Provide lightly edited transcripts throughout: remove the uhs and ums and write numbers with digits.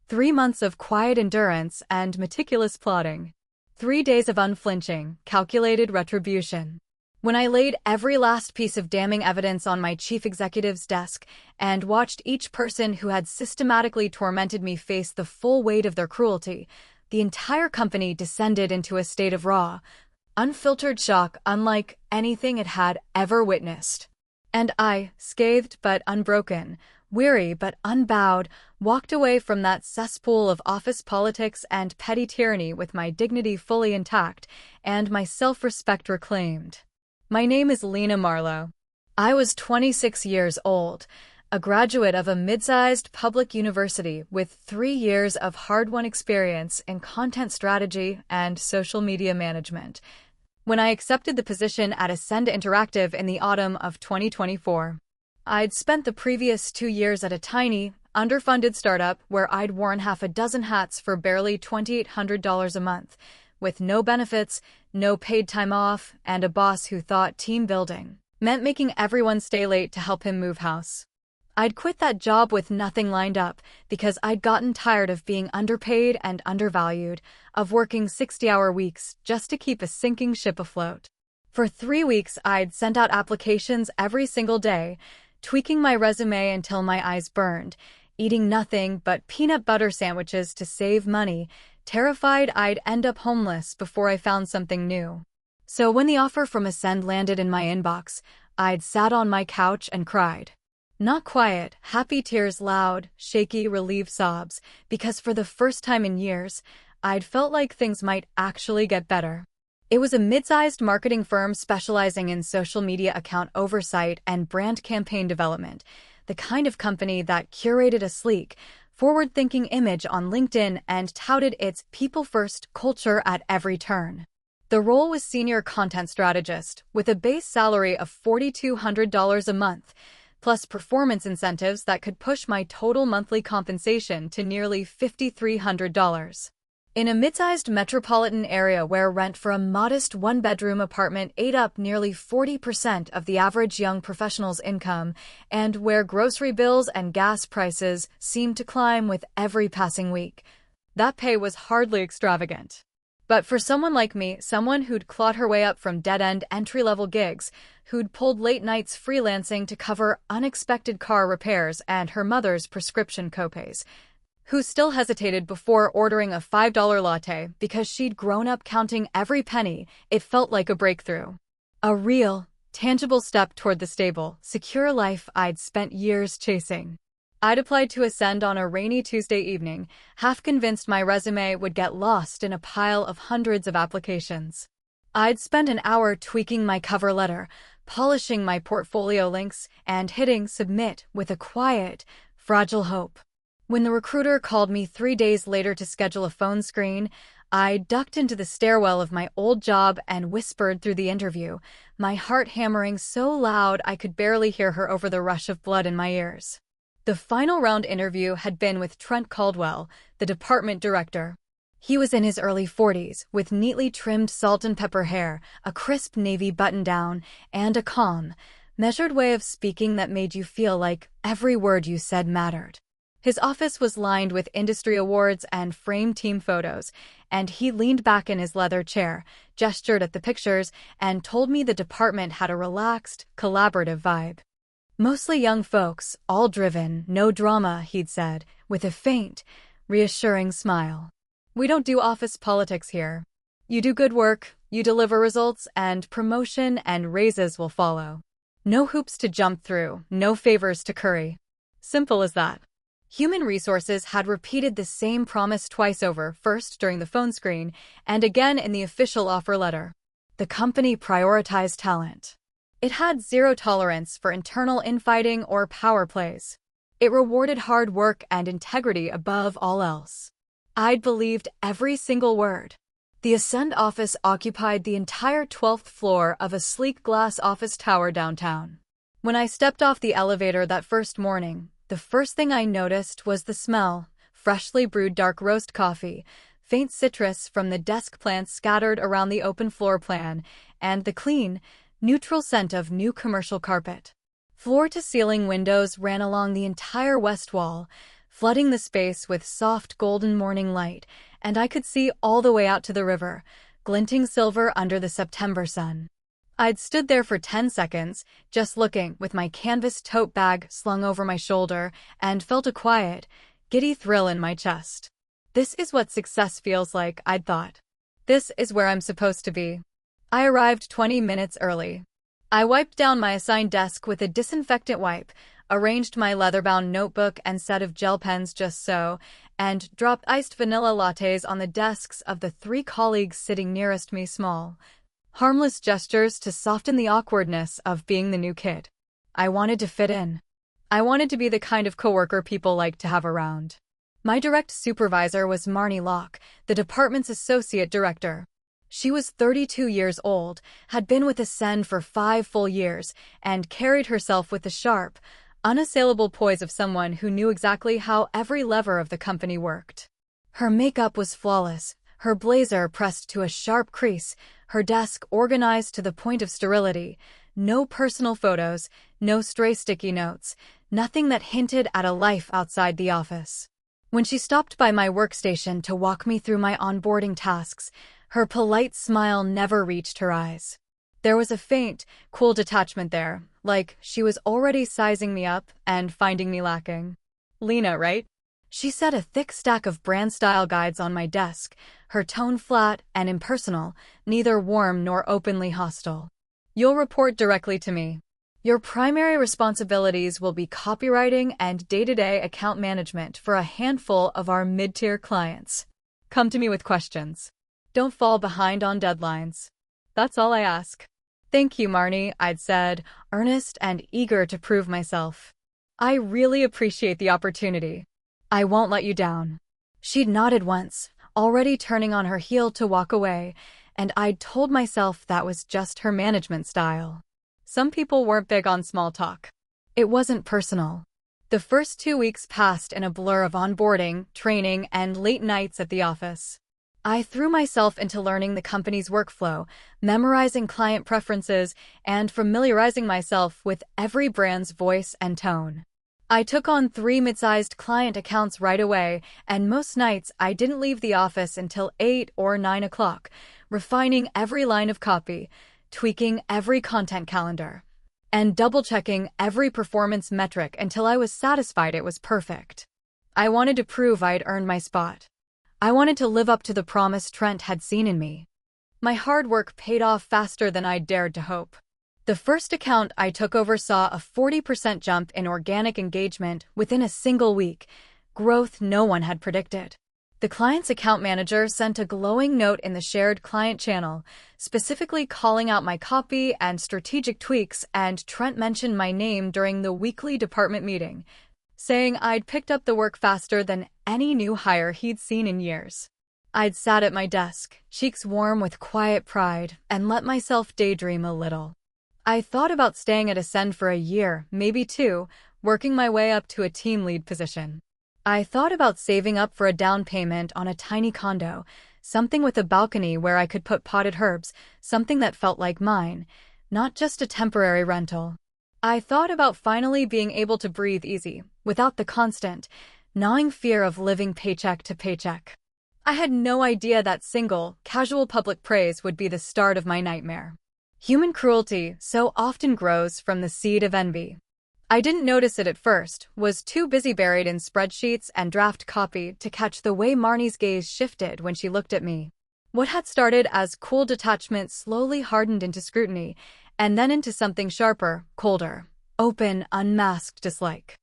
3 months of quiet endurance and meticulous plotting. 3 days of unflinching, calculated retribution. When I laid every last piece of damning evidence on my chief executive's desk and watched each person who had systematically tormented me face the full weight of their cruelty, the entire company descended into a state of raw, unfiltered shock unlike anything it had ever witnessed. And I, scathed but unbroken, weary but unbowed, walked away from that cesspool of office politics and petty tyranny with my dignity fully intact and my self-respect reclaimed. My name is Lena Marlowe. I was 26 years old, a graduate of a mid-sized public university with 3 years of hard-won experience in content strategy and social media management, when I accepted the position at Ascend Interactive in the autumn of 2024. I'd spent the previous 2 years at a tiny, underfunded startup where I'd worn half a dozen hats for barely $2,800 a month, with no benefits, no paid time off, and a boss who thought team building meant making everyone stay late to help him move house. I'd quit that job with nothing lined up because I'd gotten tired of being underpaid and undervalued, of working 60-hour weeks just to keep a sinking ship afloat. For 3 weeks, I'd sent out applications every single day, tweaking my resume until my eyes burned, eating nothing but peanut butter sandwiches to save money, terrified I'd end up homeless before I found something new. So when the offer from Ascend landed in my inbox, I'd sat on my couch and cried. Not quiet, happy tears, loud, shaky, relieved sobs, because for the first time in years, I'd felt like things might actually get better. It was a mid-sized marketing firm specializing in social media account oversight and brand campaign development, the kind of company that curated a sleek, forward-thinking image on LinkedIn and touted its people-first culture at every turn. The role was senior content strategist, with a base salary of $4,200 a month, plus performance incentives that could push my total monthly compensation to nearly $5,300. In a mid-sized metropolitan area where rent for a modest one-bedroom apartment ate up nearly 40% of the average young professional's income, and where grocery bills and gas prices seemed to climb with every passing week, that pay was hardly extravagant. But for someone like me, someone who'd clawed her way up from dead-end entry-level gigs, who'd pulled late nights freelancing to cover unexpected car repairs and her mother's prescription copays, who still hesitated before ordering a $5 latte because she'd grown up counting every penny, it felt like a breakthrough. A real, tangible step toward the stable, secure life I'd spent years chasing. I'd applied to Ascend on a rainy Tuesday evening, half convinced my resume would get lost in a pile of hundreds of applications. I'd spent an hour tweaking my cover letter, polishing my portfolio links, and hitting submit with a quiet, fragile hope. When the recruiter called me 3 days later to schedule a phone screen, I ducked into the stairwell of my old job and whispered through the interview, my heart hammering so loud I could barely hear her over the rush of blood in my ears. The final round interview had been with Trent Caldwell, the department director. He was in his early 40s, with neatly trimmed salt and pepper hair, a crisp navy button-down, and a calm, measured way of speaking that made you feel like every word you said mattered. His office was lined with industry awards and framed team photos, and he leaned back in his leather chair, gestured at the pictures, and told me the department had a relaxed, collaborative vibe. Mostly young folks, all driven, no drama, he'd said, with a faint, reassuring smile. We don't do office politics here. You do good work, you deliver results, and promotion and raises will follow. No hoops to jump through, no favors to curry. Simple as that. Human Resources had repeated the same promise twice over, first during the phone screen, and again in the official offer letter. The company prioritized talent. It had zero tolerance for internal infighting or power plays. It rewarded hard work and integrity above all else. I'd believed every single word. The Ascend office occupied the entire 12th floor of a sleek glass office tower downtown. When I stepped off the elevator that first morning, the first thing I noticed was the smell, freshly brewed dark roast coffee, faint citrus from the desk plants scattered around the open floor plan, and the clean, neutral scent of new commercial carpet. Floor-to-ceiling windows ran along the entire west wall, flooding the space with soft golden morning light, and I could see all the way out to the river, glinting silver under the September sun. I'd stood there for 10 seconds, just looking, with my canvas tote bag slung over my shoulder, and felt a quiet, giddy thrill in my chest. This is what success feels like, I'd thought. This is where I'm supposed to be. I arrived 20 minutes early. I wiped down my assigned desk with a disinfectant wipe, arranged my leather-bound notebook and set of gel pens just so, and dropped iced vanilla lattes on the desks of the 3 colleagues sitting nearest me. Small, harmless gestures to soften the awkwardness of being the new kid. I wanted to fit in. I wanted to be the kind of coworker people like to have around. My direct supervisor was Marnie Locke, the department's associate director. She was 32 years old, had been with Ascend for 5 full years, and carried herself with the sharp, unassailable poise of someone who knew exactly how every lever of the company worked. Her makeup was flawless, her blazer pressed to a sharp crease, her desk organized to the point of sterility, no personal photos, no stray sticky notes, nothing that hinted at a life outside the office. When she stopped by my workstation to walk me through my onboarding tasks, her polite smile never reached her eyes. There was a faint, cool detachment there, like she was already sizing me up and finding me lacking. "Lena, right?" She set a thick stack of brand-style guides on my desk, her tone flat and impersonal, neither warm nor openly hostile. "You'll report directly to me. Your primary responsibilities will be copywriting and day-to-day account management for a handful of our mid-tier clients. Come to me with questions. Don't fall behind on deadlines. That's all I ask." "Thank you, Marnie," I'd said, earnest and eager to prove myself. "I really appreciate the opportunity. I won't let you down." She'd nodded once, already turning on her heel to walk away, and I'd told myself that was just her management style. Some people weren't big on small talk. It wasn't personal. The first 2 weeks passed in a blur of onboarding, training, and late nights at the office. I threw myself into learning the company's workflow, memorizing client preferences, and familiarizing myself with every brand's voice and tone. I took on 3 mid-sized client accounts right away, and most nights I didn't leave the office until 8 or 9 o'clock, refining every line of copy, tweaking every content calendar, and double-checking every performance metric until I was satisfied it was perfect. I wanted to prove I'd earned my spot. I wanted to live up to the promise Trent had seen in me. My hard work paid off faster than I'd dared to hope. The first account I took over saw a 40% jump in organic engagement within a single week, growth no one had predicted. The client's account manager sent a glowing note in the shared client channel, specifically calling out my copy and strategic tweaks, and Trent mentioned my name during the weekly department meeting, saying I'd picked up the work faster than any new hire he'd seen in years. I'd sat at my desk, cheeks warm with quiet pride, and let myself daydream a little. I thought about staying at Ascend for a year, maybe 2, working my way up to a team lead position. I thought about saving up for a down payment on a tiny condo, something with a balcony where I could put potted herbs, something that felt like mine, not just a temporary rental. I thought about finally being able to breathe easy, without the constant, gnawing fear of living paycheck to paycheck. I had no idea that single, casual public praise would be the start of my nightmare. Human cruelty so often grows from the seed of envy. I didn't notice it at first, was too busy buried in spreadsheets and draft copy to catch the way Marnie's gaze shifted when she looked at me. What had started as cool detachment slowly hardened into scrutiny, and then into something sharper, colder, open, unmasked dislike.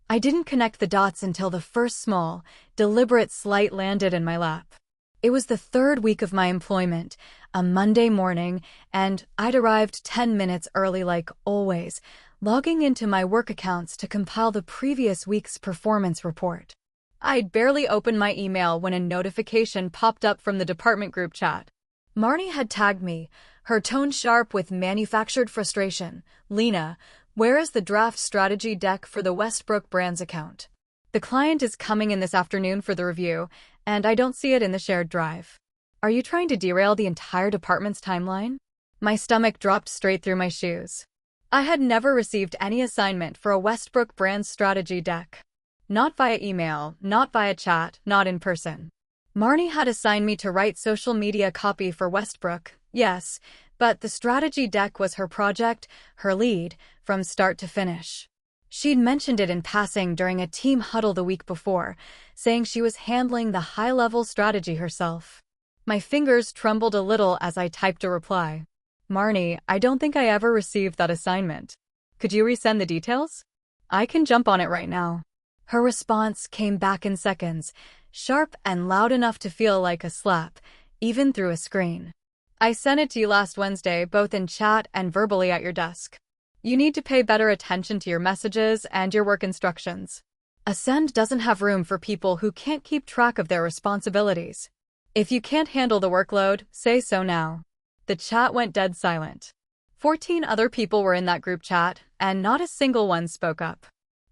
I didn't connect the dots until the first small, deliberate slight landed in my lap. It was the 3rd week of my employment, a Monday morning, and I'd arrived 10 minutes early like always, logging into my work accounts to compile the previous week's performance report. I'd barely opened my email when a notification popped up from the department group chat. Marnie had tagged me, her tone sharp with manufactured frustration. "Lena, where is the draft strategy deck for the Westbrook Brands account? The client is coming in this afternoon for the review, and I don't see it in the shared drive. Are you trying to derail the entire department's timeline?" My stomach dropped straight through my shoes. I had never received any assignment for a Westbrook Brands strategy deck. Not via email, not via chat, not in person. Marnie had assigned me to write social media copy for Westbrook, yes, but the strategy deck was her project, her lead, from start to finish. She'd mentioned it in passing during a team huddle the week before, saying she was handling the high-level strategy herself. My fingers trembled a little as I typed a reply. Marnie, I don't think I ever received that assignment. Could you resend the details? I can jump on it right now. Her response came back in seconds, sharp and loud enough to feel like a slap, even through a screen. I sent it to you last Wednesday, both in chat and verbally at your desk. You need to pay better attention to your messages and your work instructions. Ascend doesn't have room for people who can't keep track of their responsibilities. If you can't handle the workload, say so now. The chat went dead silent. 14 other people were in that group chat, and not a single one spoke up.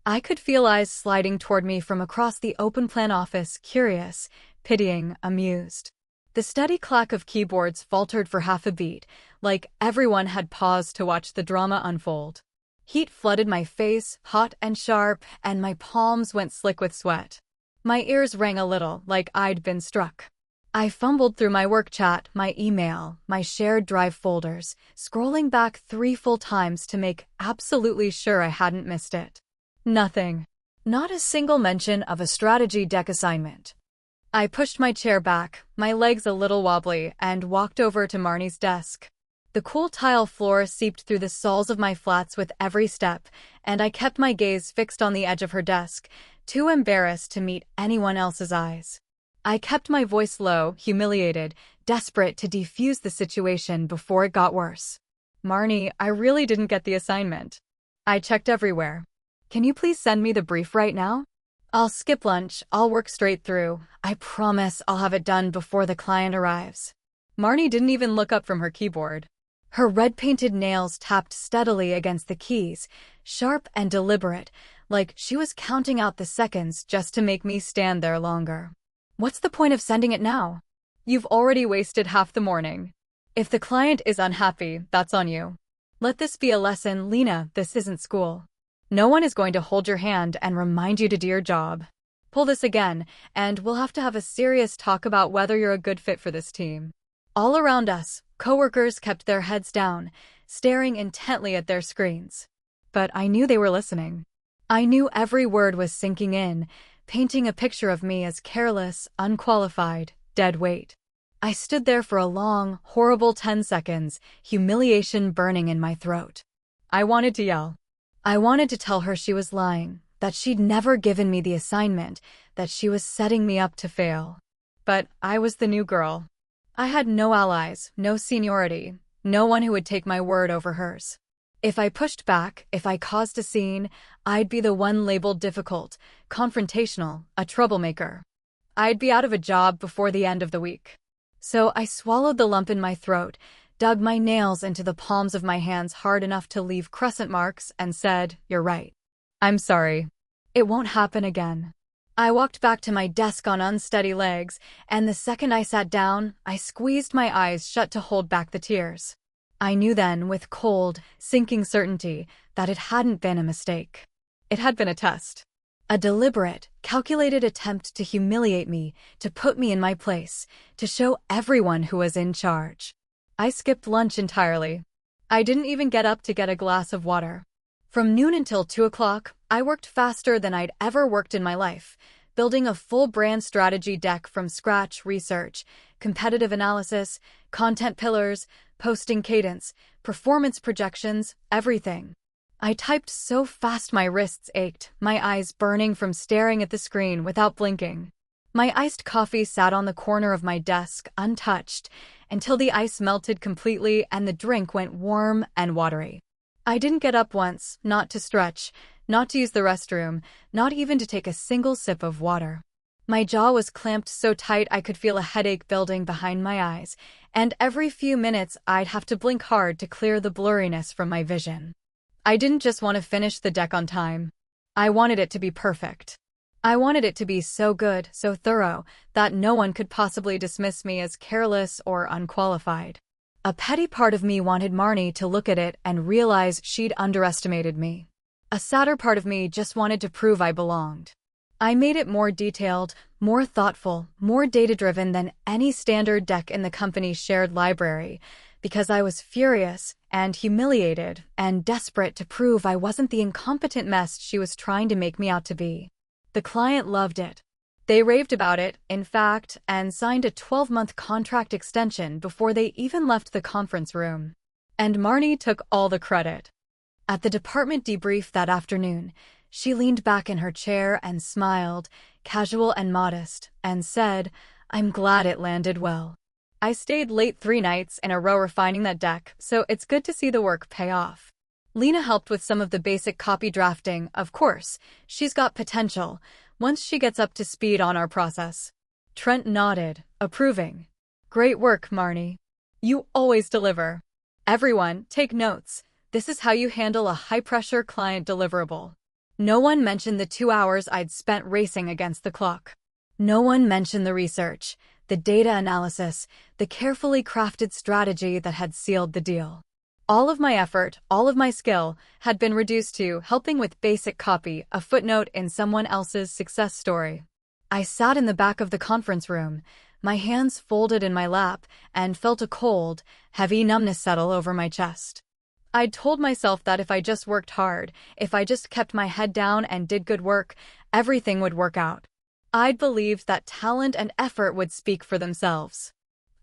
I could feel eyes sliding toward me from across the open-plan office, curious, pitying, amused. The steady clack of keyboards faltered for half a beat, like everyone had paused to watch the drama unfold. Heat flooded my face, hot and sharp, and my palms went slick with sweat. My ears rang a little, like I'd been struck. I fumbled through my work chat, my email, my shared drive folders, scrolling back 3 full times to make absolutely sure I hadn't missed it. Nothing. Not a single mention of a strategy deck assignment. I pushed my chair back, my legs a little wobbly, and walked over to Marnie's desk. The cool tile floor seeped through the soles of my flats with every step, and I kept my gaze fixed on the edge of her desk, too embarrassed to meet anyone else's eyes. I kept my voice low, humiliated, desperate to defuse the situation before it got worse. Marnie, I really didn't get the assignment. I checked everywhere. Can you please send me the brief right now? I'll skip lunch, I'll work straight through. I promise I'll have it done before the client arrives. Marnie didn't even look up from her keyboard. Her red-painted nails tapped steadily against the keys, sharp and deliberate, like she was counting out the seconds just to make me stand there longer. What's the point of sending it now? You've already wasted half the morning. If the client is unhappy, that's on you. Let this be a lesson, Lena, this isn't school. No one is going to hold your hand and remind you to do your job. Pull this again, and we'll have to have a serious talk about whether you're a good fit for this team. All around us, coworkers kept their heads down, staring intently at their screens. But I knew they were listening. I knew every word was sinking in, painting a picture of me as careless, unqualified, dead weight. I stood there for a long, horrible 10 seconds, humiliation burning in my throat. I wanted to yell. I wanted to tell her she was lying, that she'd never given me the assignment, that she was setting me up to fail. But I was the new girl. I had no allies, no seniority, no one who would take my word over hers. If I pushed back, if I caused a scene, I'd be the one labeled difficult, confrontational, a troublemaker. I'd be out of a job before the end of the week. So I swallowed the lump in my throat, dug my nails into the palms of my hands hard enough to leave crescent marks, and said, "You're right. I'm sorry. It won't happen again." I walked back to my desk on unsteady legs, and the second I sat down, I squeezed my eyes shut to hold back the tears. I knew then, with cold, sinking certainty, that it hadn't been a mistake. It had been a test. A deliberate, calculated attempt to humiliate me, to put me in my place, to show everyone who was in charge. I skipped lunch entirely. I didn't even get up to get a glass of water. From noon until 2 o'clock, I worked faster than I'd ever worked in my life, building a full brand strategy deck from scratch, research, competitive analysis, content pillars, posting cadence, performance projections, everything. I typed so fast my wrists ached, my eyes burning from staring at the screen without blinking. My iced coffee sat on the corner of my desk, untouched, until the ice melted completely and the drink went warm and watery. I didn't get up once, not to stretch, not to use the restroom, not even to take a single sip of water. My jaw was clamped so tight I could feel a headache building behind my eyes, and every few minutes I'd have to blink hard to clear the blurriness from my vision. I didn't just want to finish the deck on time. I wanted it to be perfect. I wanted it to be so good, so thorough, that no one could possibly dismiss me as careless or unqualified. A petty part of me wanted Marnie to look at it and realize she'd underestimated me. A sadder part of me just wanted to prove I belonged. I made it more detailed, more thoughtful, more data-driven than any standard deck in the company's shared library, because I was furious and humiliated and desperate to prove I wasn't the incompetent mess she was trying to make me out to be. The client loved it. They raved about it, in fact, and signed a 12-month contract extension before they even left the conference room. And Marnie took all the credit. At the department debrief that afternoon, she leaned back in her chair and smiled, casual and modest, and said, "I'm glad it landed well. I stayed late 3 nights in a row refining that deck, so it's good to see the work pay off. Lena helped with some of the basic copy drafting, of course. She's got potential, once she gets up to speed on our process." Trent nodded, approving. "Great work, Marnie. You always deliver. Everyone, take notes. This is how you handle a high-pressure client deliverable." No one mentioned the 2 hours I'd spent racing against the clock. No one mentioned the research, the data analysis, the carefully crafted strategy that had sealed the deal. All of my effort, all of my skill, had been reduced to helping with basic copy, a footnote in someone else's success story. I sat in the back of the conference room, my hands folded in my lap, and felt a cold, heavy numbness settle over my chest. I'd told myself that if I just worked hard, if I just kept my head down and did good work, everything would work out. I'd believed that talent and effort would speak for themselves.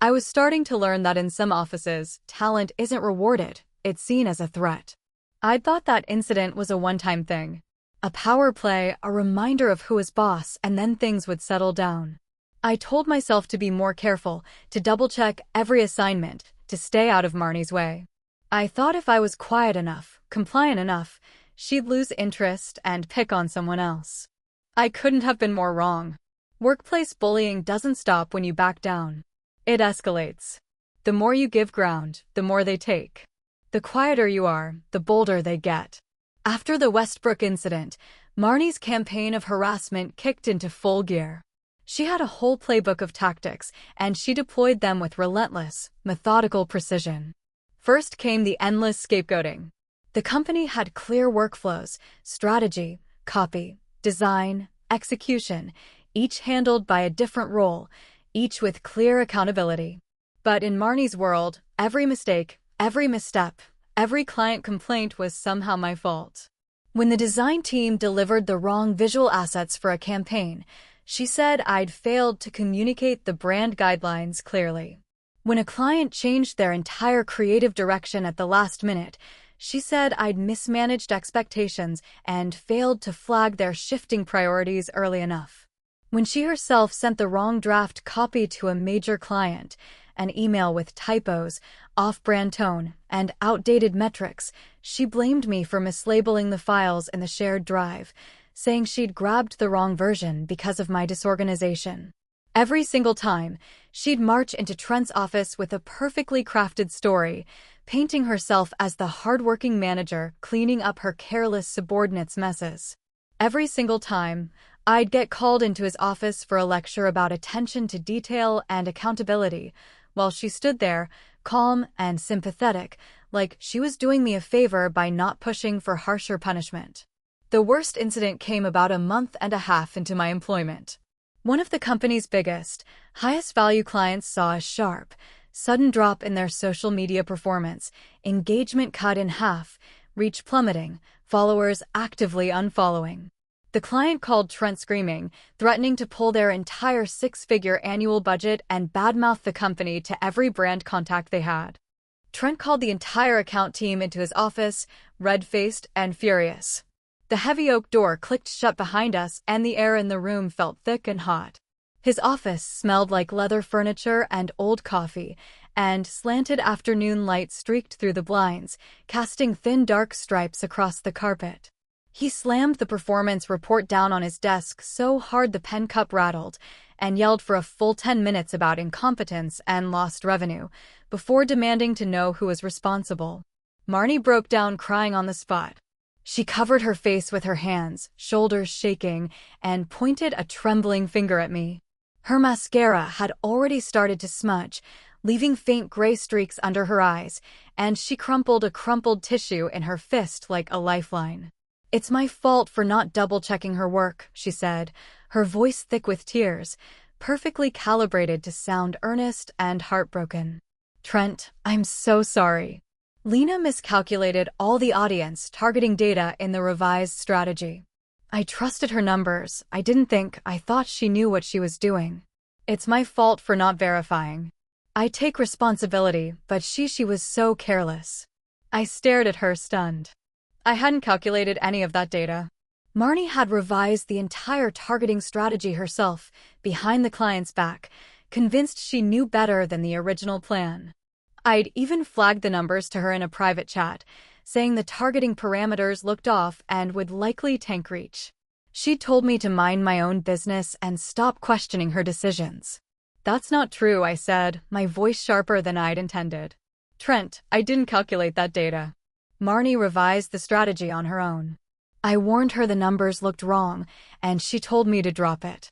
I was starting to learn that in some offices, talent isn't rewarded, it's seen as a threat. I'd thought that incident was a one-time thing. A power play, a reminder of who is boss, and then things would settle down. I told myself to be more careful, to double-check every assignment, to stay out of Marnie's way. I thought if I was quiet enough, compliant enough, she'd lose interest and pick on someone else. I couldn't have been more wrong. Workplace bullying doesn't stop when you back down. It escalates. The more you give ground, the more they take. The quieter you are, the bolder they get. After the Westbrook incident, Marnie's campaign of harassment kicked into full gear. She had a whole playbook of tactics, and she deployed them with relentless, methodical precision. First came the endless scapegoating. The company had clear workflows, strategy, copy, design, execution, each handled by a different role, each with clear accountability. But in Marnie's world, every mistake, every misstep, every client complaint was somehow my fault. When the design team delivered the wrong visual assets for a campaign, she said I'd failed to communicate the brand guidelines clearly. When a client changed their entire creative direction at the last minute, she said I'd mismanaged expectations and failed to flag their shifting priorities early enough. When she herself sent the wrong draft copy to a major client, an email with typos, off-brand tone, and outdated metrics, she blamed me for mislabeling the files in the shared drive, saying she'd grabbed the wrong version because of my disorganization. Every single time, she'd march into Trent's office with a perfectly crafted story, painting herself as the hardworking manager cleaning up her careless subordinates' messes. Every single time, I'd get called into his office for a lecture about attention to detail and accountability, while she stood there, calm and sympathetic, like she was doing me a favor by not pushing for harsher punishment. The worst incident came about a month and a half into my employment. One of the company's biggest, highest-value clients saw a sharp, sudden drop in their social media performance, engagement cut in half, reach plummeting, followers actively unfollowing. The client called Trent screaming, threatening to pull their entire 6-figure annual budget and badmouth the company to every brand contact they had. Trent called the entire account team into his office, red-faced and furious. The heavy oak door clicked shut behind us, and the air in the room felt thick and hot. His office smelled like leather furniture and old coffee, and slanted afternoon light streaked through the blinds, casting thin dark stripes across the carpet. He slammed the performance report down on his desk so hard the pen cup rattled, and yelled for a full 10 minutes about incompetence and lost revenue, before demanding to know who was responsible. Marnie broke down crying on the spot. She covered her face with her hands, shoulders shaking, and pointed a trembling finger at me. Her mascara had already started to smudge, leaving faint gray streaks under her eyes, and she crumpled a crumpled tissue in her fist like a lifeline. It's my fault for not double-checking her work, she said, her voice thick with tears, perfectly calibrated to sound earnest and heartbroken. Trent, I'm so sorry. Lena miscalculated all the audience targeting data in the revised strategy. I trusted her numbers. I thought she knew what she was doing. It's my fault for not verifying. I take responsibility, but she was so careless. I stared at her, stunned. I hadn't calculated any of that data. Marnie had revised the entire targeting strategy herself, behind the client's back, convinced she knew better than the original plan. I'd even flagged the numbers to her in a private chat, saying the targeting parameters looked off and would likely tank reach. She'd told me to mind my own business and stop questioning her decisions. That's not true, I said, my voice sharper than I'd intended. Trent, I didn't calculate that data. Marnie revised the strategy on her own. I warned her the numbers looked wrong, and she told me to drop it.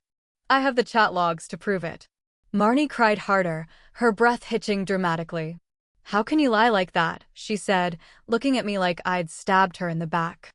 I have the chat logs to prove it. Marnie cried harder, her breath hitching dramatically. How can you lie like that? She said, looking at me like I'd stabbed her in the back.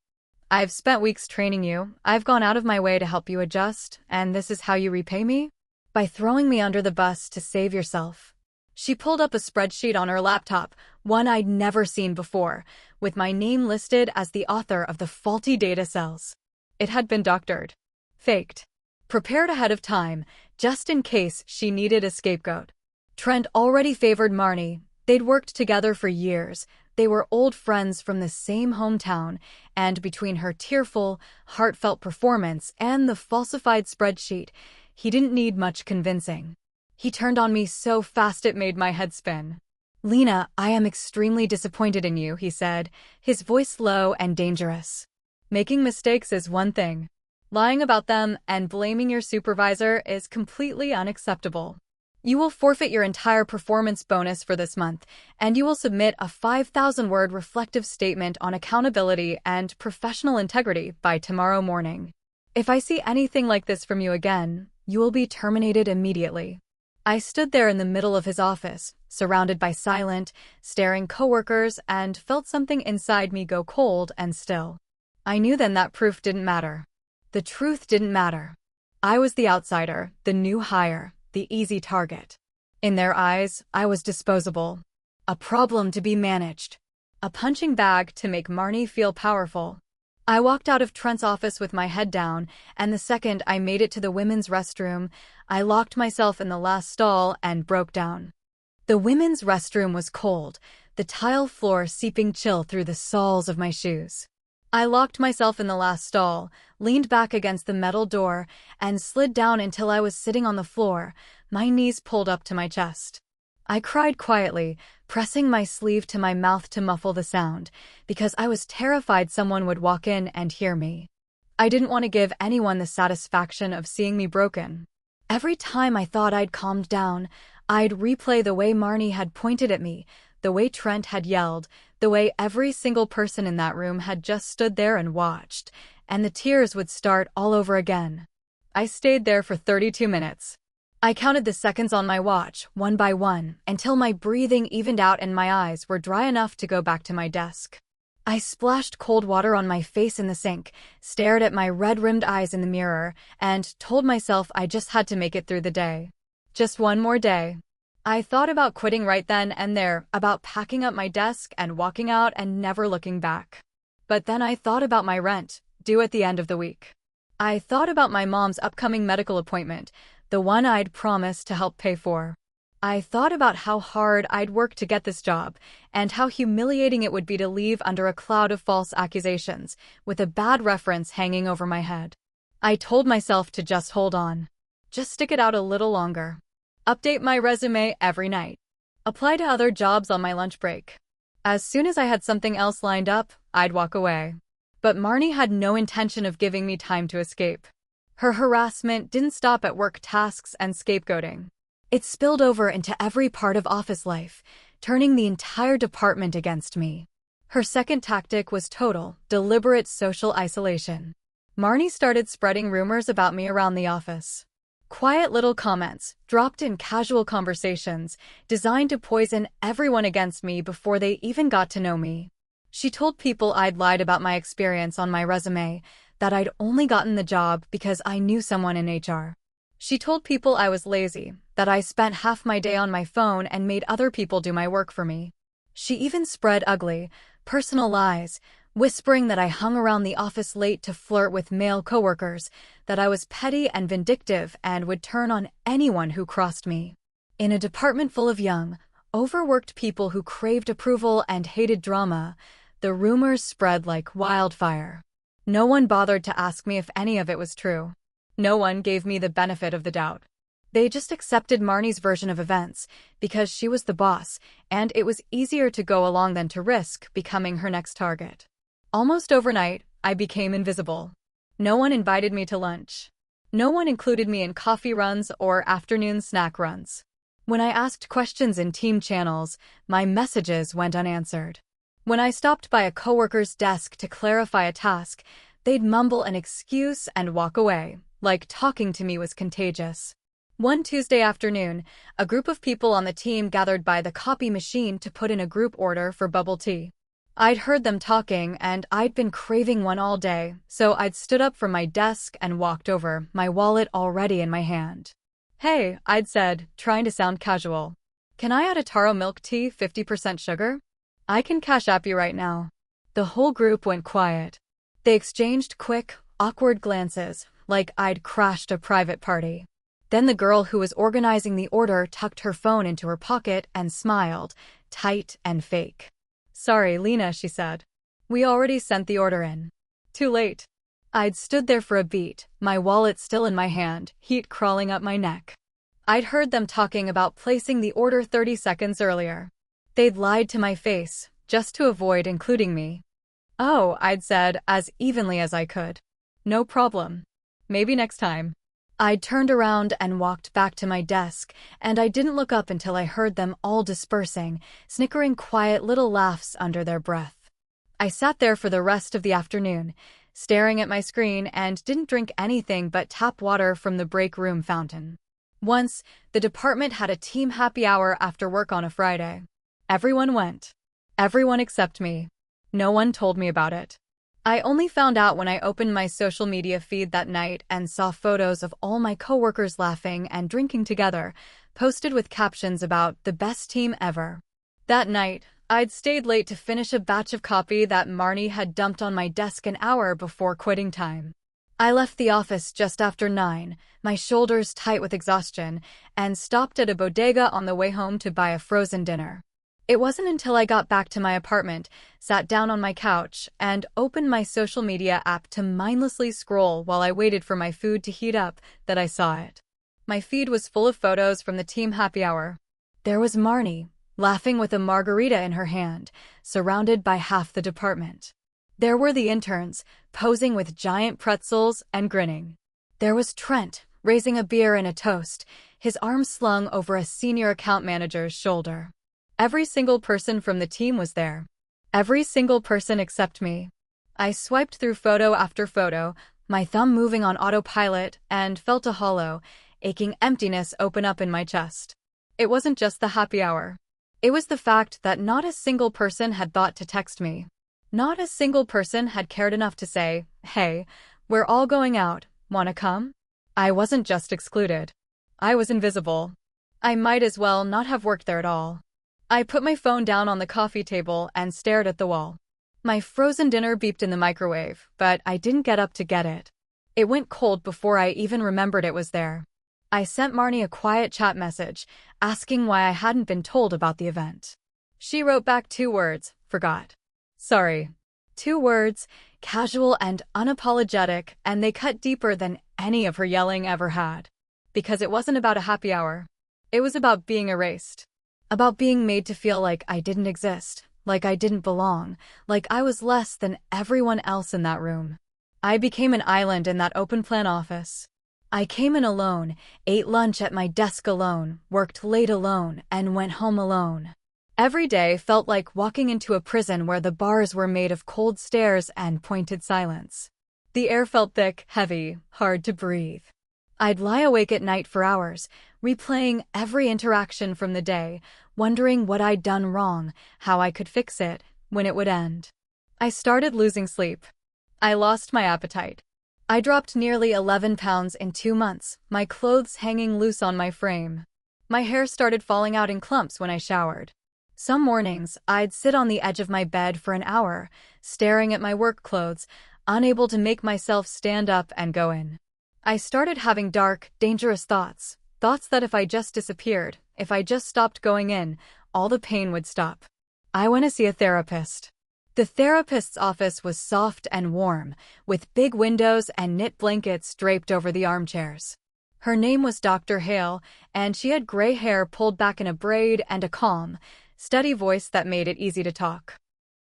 I've spent weeks training you. I've gone out of my way to help you adjust, and this is how you repay me? By throwing me under the bus to save yourself. She pulled up a spreadsheet on her laptop, one I'd never seen before, with my name listed as the author of the faulty data cells. It had been doctored. Faked. Prepared ahead of time, just in case she needed a scapegoat. Trent already favored Marnie. They'd worked together for years. They were old friends from the same hometown, and between her tearful, heartfelt performance and the falsified spreadsheet, he didn't need much convincing. He turned on me so fast it made my head spin. Lena, I am extremely disappointed in you, he said, his voice low and dangerous. Making mistakes is one thing. Lying about them and blaming your supervisor is completely unacceptable. You will forfeit your entire performance bonus for this month, and you will submit a 5,000-word reflective statement on accountability and professional integrity by tomorrow morning. If I see anything like this from you again, you will be terminated immediately. I stood there in the middle of his office, surrounded by silent, staring coworkers, and felt something inside me go cold and still. I knew then that proof didn't matter. The truth didn't matter. I was the outsider, the new hire, the easy target. In their eyes, I was disposable. A problem to be managed. A punching bag to make Marnie feel powerful. I walked out of Trent's office with my head down, and the second I made it to the women's restroom, I locked myself in the last stall and broke down. The women's restroom was cold, the tile floor seeping chill through the soles of my shoes. I locked myself in the last stall, leaned back against the metal door, and slid down until I was sitting on the floor, my knees pulled up to my chest. I cried quietly, pressing my sleeve to my mouth to muffle the sound, because I was terrified someone would walk in and hear me. I didn't want to give anyone the satisfaction of seeing me broken. Every time I thought I'd calmed down, I'd replay the way Marnie had pointed at me, the way Trent had yelled, the way every single person in that room had just stood there and watched, and the tears would start all over again. I stayed there for 32 minutes. I counted the seconds on my watch, one by one, until my breathing evened out and my eyes were dry enough to go back to my desk. I splashed cold water on my face in the sink, stared at my red-rimmed eyes in the mirror, and told myself I just had to make it through the day. Just one more day. I thought about quitting right then and there, about packing up my desk and walking out and never looking back. But then I thought about my rent, due at the end of the week. I thought about my mom's upcoming medical appointment, the one I'd promised to help pay for. I thought about how hard I'd worked to get this job, and how humiliating it would be to leave under a cloud of false accusations, with a bad reference hanging over my head. I told myself to just hold on. Just stick it out a little longer. Update my resume every night. Apply to other jobs on my lunch break. As soon as I had something else lined up, I'd walk away. But Marnie had no intention of giving me time to escape. Her harassment didn't stop at work tasks and scapegoating. It spilled over into every part of office life, turning the entire department against me. Her second tactic was total, deliberate social isolation. Marnie started spreading rumors about me around the office. Quiet little comments, dropped in casual conversations, designed to poison everyone against me before they even got to know me. She told people I'd lied about my experience on my resume, that I'd only gotten the job because I knew someone in HR. She told people I was lazy, that I spent half my day on my phone and made other people do my work for me. She even spread ugly, personal lies, whispering that I hung around the office late to flirt with male coworkers, that I was petty and vindictive and would turn on anyone who crossed me. In a department full of young, overworked people who craved approval and hated drama, the rumors spread like wildfire. No one bothered to ask me if any of it was true. No one gave me the benefit of the doubt. They just accepted Marnie's version of events because she was the boss, and it was easier to go along than to risk becoming her next target. Almost overnight, I became invisible. No one invited me to lunch. No one included me in coffee runs or afternoon snack runs. When I asked questions in team channels, my messages went unanswered. When I stopped by a coworker's desk to clarify a task, they'd mumble an excuse and walk away, like talking to me was contagious. One Tuesday afternoon, a group of people on the team gathered by the copy machine to put in a group order for bubble tea. I'd heard them talking, and I'd been craving one all day, so I'd stood up from my desk and walked over, my wallet already in my hand. "Hey," I'd said, trying to sound casual. "Can I add a taro milk tea, 50% sugar? I can Cash App you right now." The whole group went quiet. They exchanged quick, awkward glances, like I'd crashed a private party. Then the girl who was organizing the order tucked her phone into her pocket and smiled, tight and fake. "Sorry, Lena," she said. "We already sent the order in." Too late. I'd stood there for a beat, my wallet still in my hand, heat crawling up my neck. I'd heard them talking about placing the order 30 seconds earlier. They'd lied to my face, just to avoid including me. "Oh," I'd said, as evenly as I could. "No problem. Maybe next time." I'd turned around and walked back to my desk, and I didn't look up until I heard them all dispersing, snickering quiet little laughs under their breath. I sat there for the rest of the afternoon, staring at my screen, and didn't drink anything but tap water from the break room fountain. Once, the department had a team happy hour after work on a Friday. Everyone went. Everyone except me. No one told me about it. I only found out when I opened my social media feed that night and saw photos of all my coworkers laughing and drinking together, posted with captions about the best team ever. That night, I'd stayed late to finish a batch of copy that Marnie had dumped on my desk an hour before quitting time. I left the office just after 9, my shoulders tight with exhaustion, and stopped at a bodega on the way home to buy a frozen dinner. It wasn't until I got back to my apartment, sat down on my couch, and opened my social media app to mindlessly scroll while I waited for my food to heat up that I saw it. My feed was full of photos from the team happy hour. There was Marnie, laughing with a margarita in her hand, surrounded by half the department. There were the interns, posing with giant pretzels and grinning. There was Trent, raising a beer and a toast, his arms slung over a senior account manager's shoulder. Every single person from the team was there. Every single person except me. I swiped through photo after photo, my thumb moving on autopilot, and felt a hollow, aching emptiness open up in my chest. It wasn't just the happy hour. It was the fact that not a single person had thought to text me. Not a single person had cared enough to say, "Hey, we're all going out, wanna come?" I wasn't just excluded. I was invisible. I might as well not have worked there at all. I put my phone down on the coffee table and stared at the wall. My frozen dinner beeped in the microwave, but I didn't get up to get it. It went cold before I even remembered it was there. I sent Marnie a quiet chat message, asking why I hadn't been told about the event. She wrote back 2 words, "Forgot." Sorry. 2 words, casual and unapologetic, and they cut deeper than any of her yelling ever had. Because it wasn't about a happy hour. It was about being erased. About being made to feel like I didn't exist, like I didn't belong, like I was less than everyone else in that room. I became an island in that open-plan office. I came in alone, ate lunch at my desk alone, worked late alone, and went home alone. Every day felt like walking into a prison where the bars were made of cold stares and pointed silence. The air felt thick, heavy, hard to breathe. I'd lie awake at night for hours, replaying every interaction from the day, wondering what I'd done wrong, how I could fix it, when it would end. I started losing sleep. I lost my appetite. I dropped nearly 11 pounds in 2 months, my clothes hanging loose on my frame. My hair started falling out in clumps when I showered. Some mornings, I'd sit on the edge of my bed for an hour, staring at my work clothes, unable to make myself stand up and go in. I started having dark, dangerous thoughts, thoughts that if I just disappeared, if I just stopped going in, all the pain would stop. I went to see a therapist. The therapist's office was soft and warm, with big windows and knit blankets draped over the armchairs. Her name was Dr. Hale, and she had gray hair pulled back in a braid and a calm, steady voice that made it easy to talk.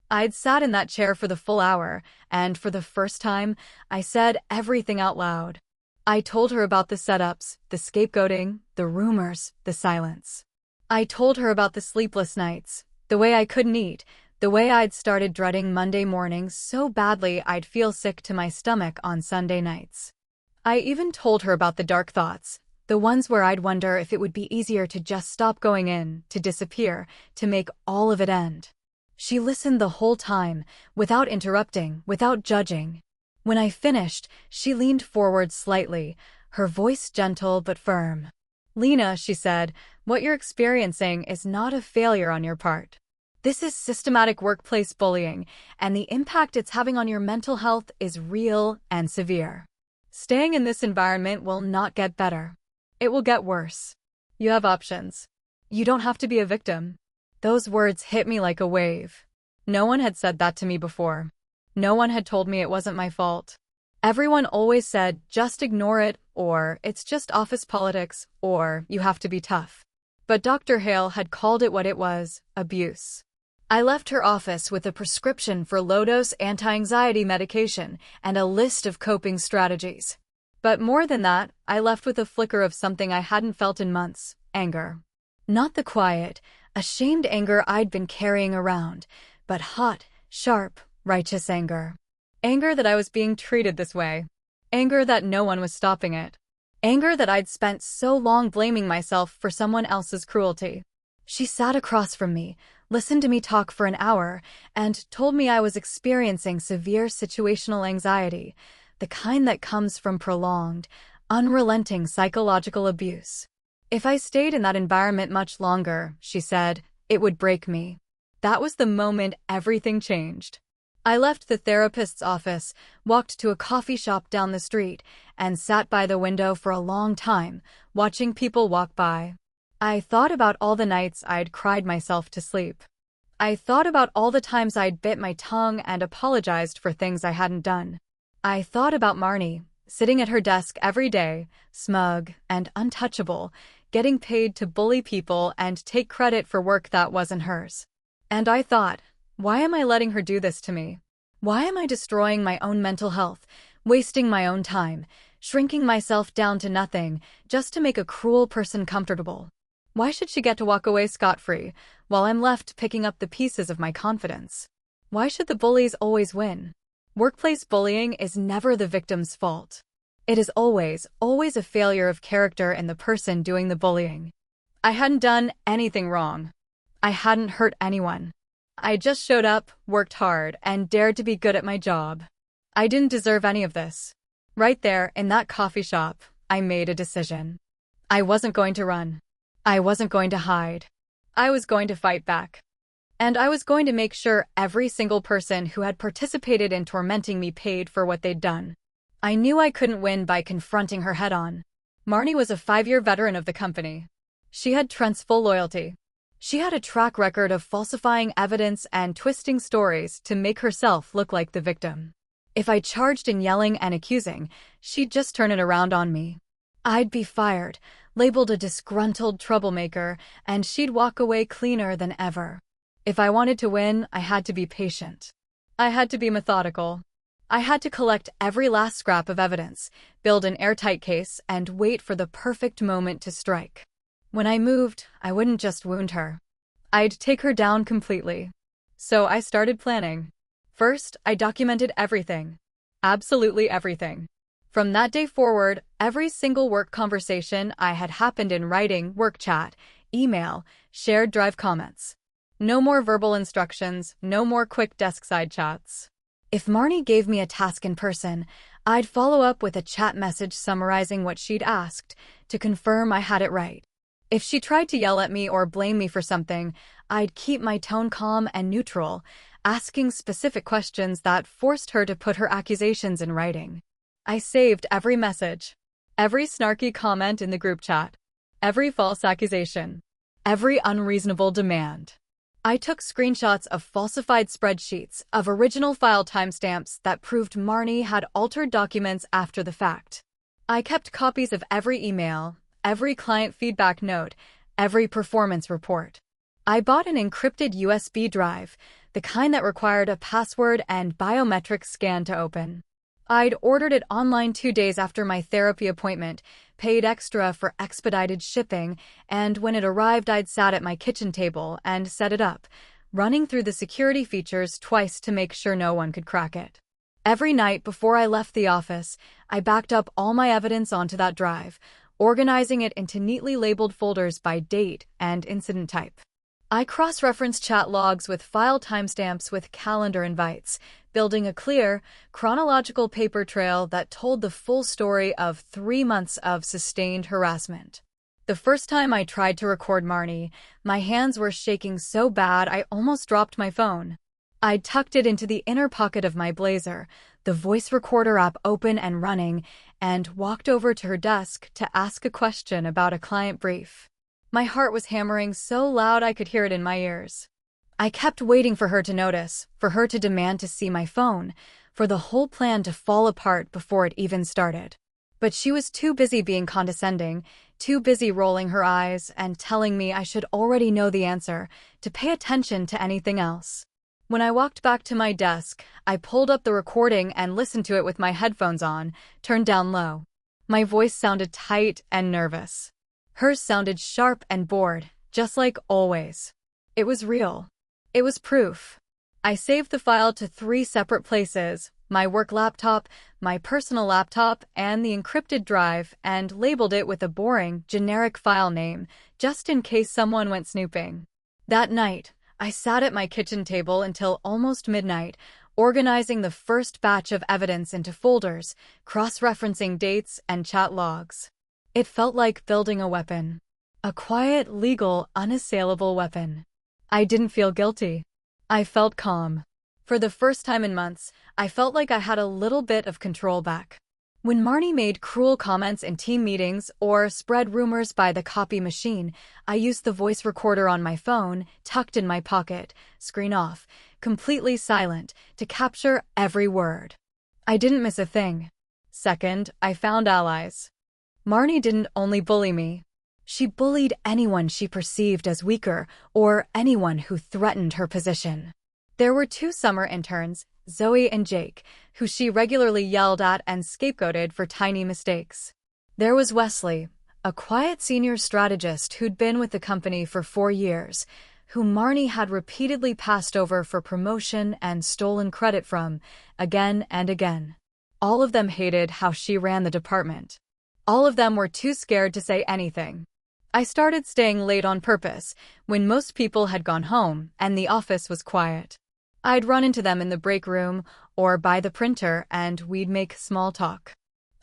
I'd sat in that chair for the full hour, and for the first time, I said everything out loud. I told her about the setups, the scapegoating, the rumors, the silence. I told her about the sleepless nights, the way I couldn't eat, the way I'd started dreading Monday mornings so badly I'd feel sick to my stomach on Sunday nights. I even told her about the dark thoughts, the ones where I'd wonder if it would be easier to just stop going in, to disappear, to make all of it end. She listened the whole time, without interrupting, without judging. When I finished, she leaned forward slightly, her voice gentle but firm. "Lena," she said, "what you're experiencing is not a failure on your part. This is systematic workplace bullying, and the impact it's having on your mental health is real and severe. Staying in this environment will not get better. It will get worse. You have options. You don't have to be a victim." Those words hit me like a wave. No one had said that to me before. No one had told me it wasn't my fault. Everyone always said, just ignore it, or it's just office politics, or you have to be tough. But Dr. Hale had called it what it was: abuse. I left her office with a prescription for low-dose anti-anxiety medication and a list of coping strategies. But more than that, I left with a flicker of something I hadn't felt in months: anger. Not the quiet, ashamed anger I'd been carrying around, but hot, sharp, righteous anger. Anger that I was being treated this way. Anger that no one was stopping it. Anger that I'd spent so long blaming myself for someone else's cruelty. She sat across from me, listened to me talk for an hour, and told me I was experiencing severe situational anxiety, the kind that comes from prolonged, unrelenting psychological abuse. If I stayed in that environment much longer, she said, it would break me. That was the moment everything changed. I left the therapist's office, walked to a coffee shop down the street, and sat by the window for a long time, watching people walk by. I thought about all the nights I'd cried myself to sleep. I thought about all the times I'd bit my tongue and apologized for things I hadn't done. I thought about Marnie, sitting at her desk every day, smug and untouchable, getting paid to bully people and take credit for work that wasn't hers. And I thought, why am I letting her do this to me? Why am I destroying my own mental health, wasting my own time, shrinking myself down to nothing, just to make a cruel person comfortable? Why should she get to walk away scot-free, while I'm left picking up the pieces of my confidence? Why should the bullies always win? Workplace bullying is never the victim's fault. It is always, always a failure of character in the person doing the bullying. I hadn't done anything wrong. I hadn't hurt anyone. I just showed up, worked hard, and dared to be good at my job. I didn't deserve any of this. Right there, in that coffee shop, I made a decision. I wasn't going to run. I wasn't going to hide. I was going to fight back. And I was going to make sure every single person who had participated in tormenting me paid for what they'd done. I knew I couldn't win by confronting her head-on. Marnie was a 5-year veteran of the company. She had Trent's full loyalty. She had a track record of falsifying evidence and twisting stories to make herself look like the victim. If I charged in yelling and accusing, she'd just turn it around on me. I'd be fired, labeled a disgruntled troublemaker, and she'd walk away cleaner than ever. If I wanted to win, I had to be patient. I had to be methodical. I had to collect every last scrap of evidence, build an airtight case, and wait for the perfect moment to strike. When I moved, I wouldn't just wound her. I'd take her down completely. So I started planning. First, I documented everything. Absolutely everything. From that day forward, every single work conversation I had happened in writing, work chat, email, shared drive comments. No more verbal instructions, no more quick desk side chats. If Marnie gave me a task in person, I'd follow up with a chat message summarizing what she'd asked to confirm I had it right. If she tried to yell at me or blame me for something, I'd keep my tone calm and neutral, asking specific questions that forced her to put her accusations in writing. I saved every message, every snarky comment in the group chat, every false accusation, every unreasonable demand. I took screenshots of falsified spreadsheets of original file timestamps that proved Marnie had altered documents after the fact. I kept copies of every email, every client feedback note, every performance report. I bought an encrypted USB drive, the kind that required a password and biometric scan to open. I'd ordered it online 2 days after my therapy appointment, paid extra for expedited shipping, and when it arrived I'd sat at my kitchen table and set it up, running through the security features twice to make sure no one could crack it. Every night before I left the office, I backed up all my evidence onto that drive, organizing it into neatly labeled folders by date and incident type. I cross-referenced chat logs with file timestamps with calendar invites, building a clear, chronological paper trail that told the full story of 3 months of sustained harassment. The first time I tried to record Marnie, my hands were shaking so bad I almost dropped my phone. I'd tucked it into the inner pocket of my blazer, the voice recorder app open and running, and walked over to her desk to ask a question about a client brief. My heart was hammering so loud I could hear it in my ears. I kept waiting for her to notice, for her to demand to see my phone, for the whole plan to fall apart before it even started. But she was too busy being condescending, too busy rolling her eyes and telling me I should already know the answer, to pay attention to anything else. When I walked back to my desk, I pulled up the recording and listened to it with my headphones on, turned down low. My voice sounded tight and nervous. Hers sounded sharp and bored, just like always. It was real. It was proof. I saved the file to 3 separate places, my work laptop, my personal laptop, and the encrypted drive, and labeled it with a boring, generic file name, just in case someone went snooping. That night, I sat at my kitchen table until almost midnight, organizing the first batch of evidence into folders, cross-referencing dates and chat logs. It felt like building a weapon. A quiet, legal, unassailable weapon. I didn't feel guilty. I felt calm. For the first time in months, I felt like I had a little bit of control back. When Marnie made cruel comments in team meetings or spread rumors by the copy machine, I used the voice recorder on my phone, tucked in my pocket, screen off, completely silent, to capture every word. I didn't miss a thing. Second, I found allies. Marnie didn't only bully me. She bullied anyone she perceived as weaker or anyone who threatened her position. There were 2 summer interns, Zoe and Jake, who she regularly yelled at and scapegoated for tiny mistakes. There was Wesley, a quiet senior strategist who'd been with the company for 4 years, who Marnie had repeatedly passed over for promotion and stolen credit from, again and again. All of them hated how she ran the department. All of them were too scared to say anything. I started staying late on purpose, when most people had gone home and the office was quiet. I'd run into them in the break room or by the printer and we'd make small talk.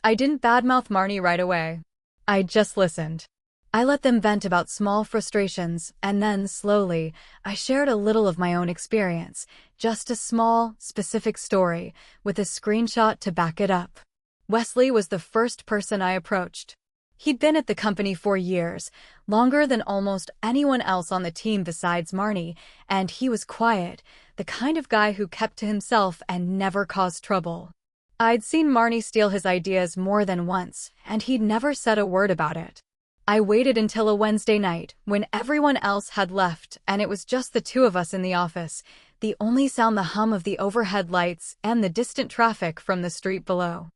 I didn't badmouth Marnie right away. I just listened. I let them vent about small frustrations, and then, slowly, I shared a little of my own experience, just a small, specific story, with a screenshot to back it up. Wesley was the first person I approached. He'd been at the company 4 years, longer than almost anyone else on the team besides Marnie, and he was quiet, the kind of guy who kept to himself and never caused trouble. I'd seen Marnie steal his ideas more than once, and he'd never said a word about it. I waited until a Wednesday night, when everyone else had left and it was just the 2 of us in the office, the only sound the hum of the overhead lights and the distant traffic from the street below.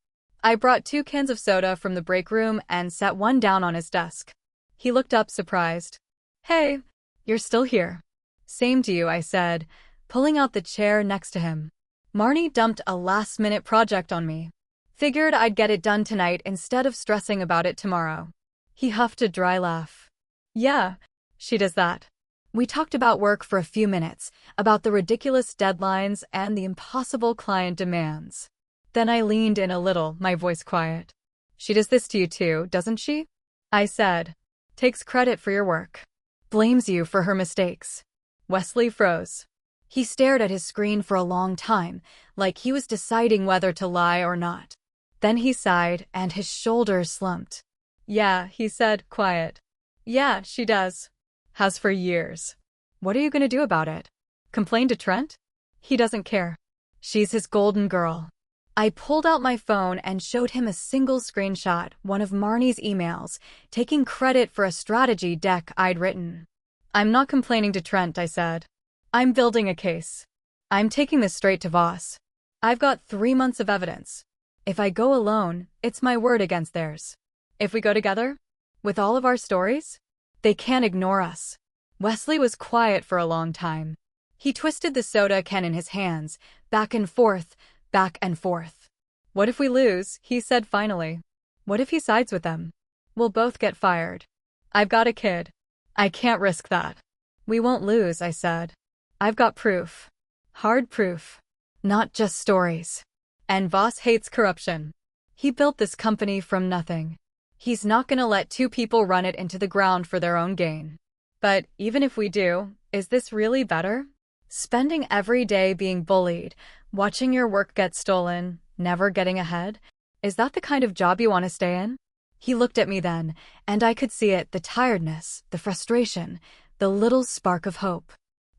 I brought 2 cans of soda from the break room and set one down on his desk. He looked up surprised. "Hey, you're still here." "Same to you," I said, pulling out the chair next to him. Marnie dumped a last-minute project on me. Figured I'd get it done tonight instead of stressing about it tomorrow. He huffed a dry laugh. "Yeah, she does that. We talked about work for a few minutes, about the ridiculous deadlines and the impossible client demands. Then I leaned in a little, my voice quiet. She does this to you too, doesn't she? I said. Takes credit for your work. Blames you for her mistakes. Wesley froze. He stared at his screen for a long time, like he was deciding whether to lie or not. Then he sighed, and his shoulders slumped. Yeah, he said, quiet. Yeah, she does. Has for years. What are you gonna do about it? Complain to Trent? He doesn't care. She's his golden girl. I pulled out my phone and showed him a single screenshot, one of Marnie's emails, taking credit for a strategy deck I'd written. I'm not complaining to Trent, I said. I'm building a case. I'm taking this straight to Voss. I've got 3 months of evidence. If I go alone, it's my word against theirs. If we go together, with all of our stories, they can't ignore us. Wesley was quiet for a long time. He twisted the soda can in his hands, back and forth, back and forth. What if we lose? He said finally. What if he sides with them? We'll both get fired. I've got a kid. I can't risk that. We won't lose, I said. I've got proof. Hard proof. Not just stories. And Voss hates corruption. He built this company from nothing. He's not gonna let 2 people run it into the ground for their own gain. But even if we do, is this really better? Spending every day being bullied, watching your work get stolen, never getting ahead? Is that the kind of job you want to stay in? He looked at me then, and I could see it, the tiredness, the frustration, the little spark of hope.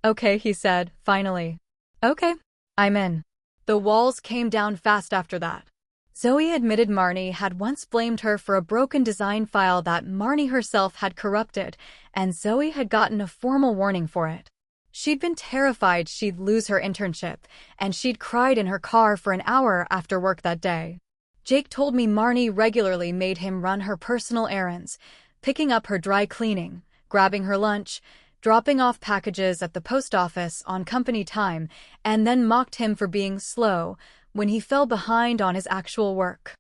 Okay, he said, finally. Okay, I'm in. The walls came down fast after that. Zoe admitted Marnie had once blamed her for a broken design file that Marnie herself had corrupted, and Zoe had gotten a formal warning for it. She'd been terrified she'd lose her internship, and she'd cried in her car for an hour after work that day. Jake told me Marnie regularly made him run her personal errands, picking up her dry cleaning, grabbing her lunch, dropping off packages at the post office on company time, and then mocked him for being slow when he fell behind on his actual work.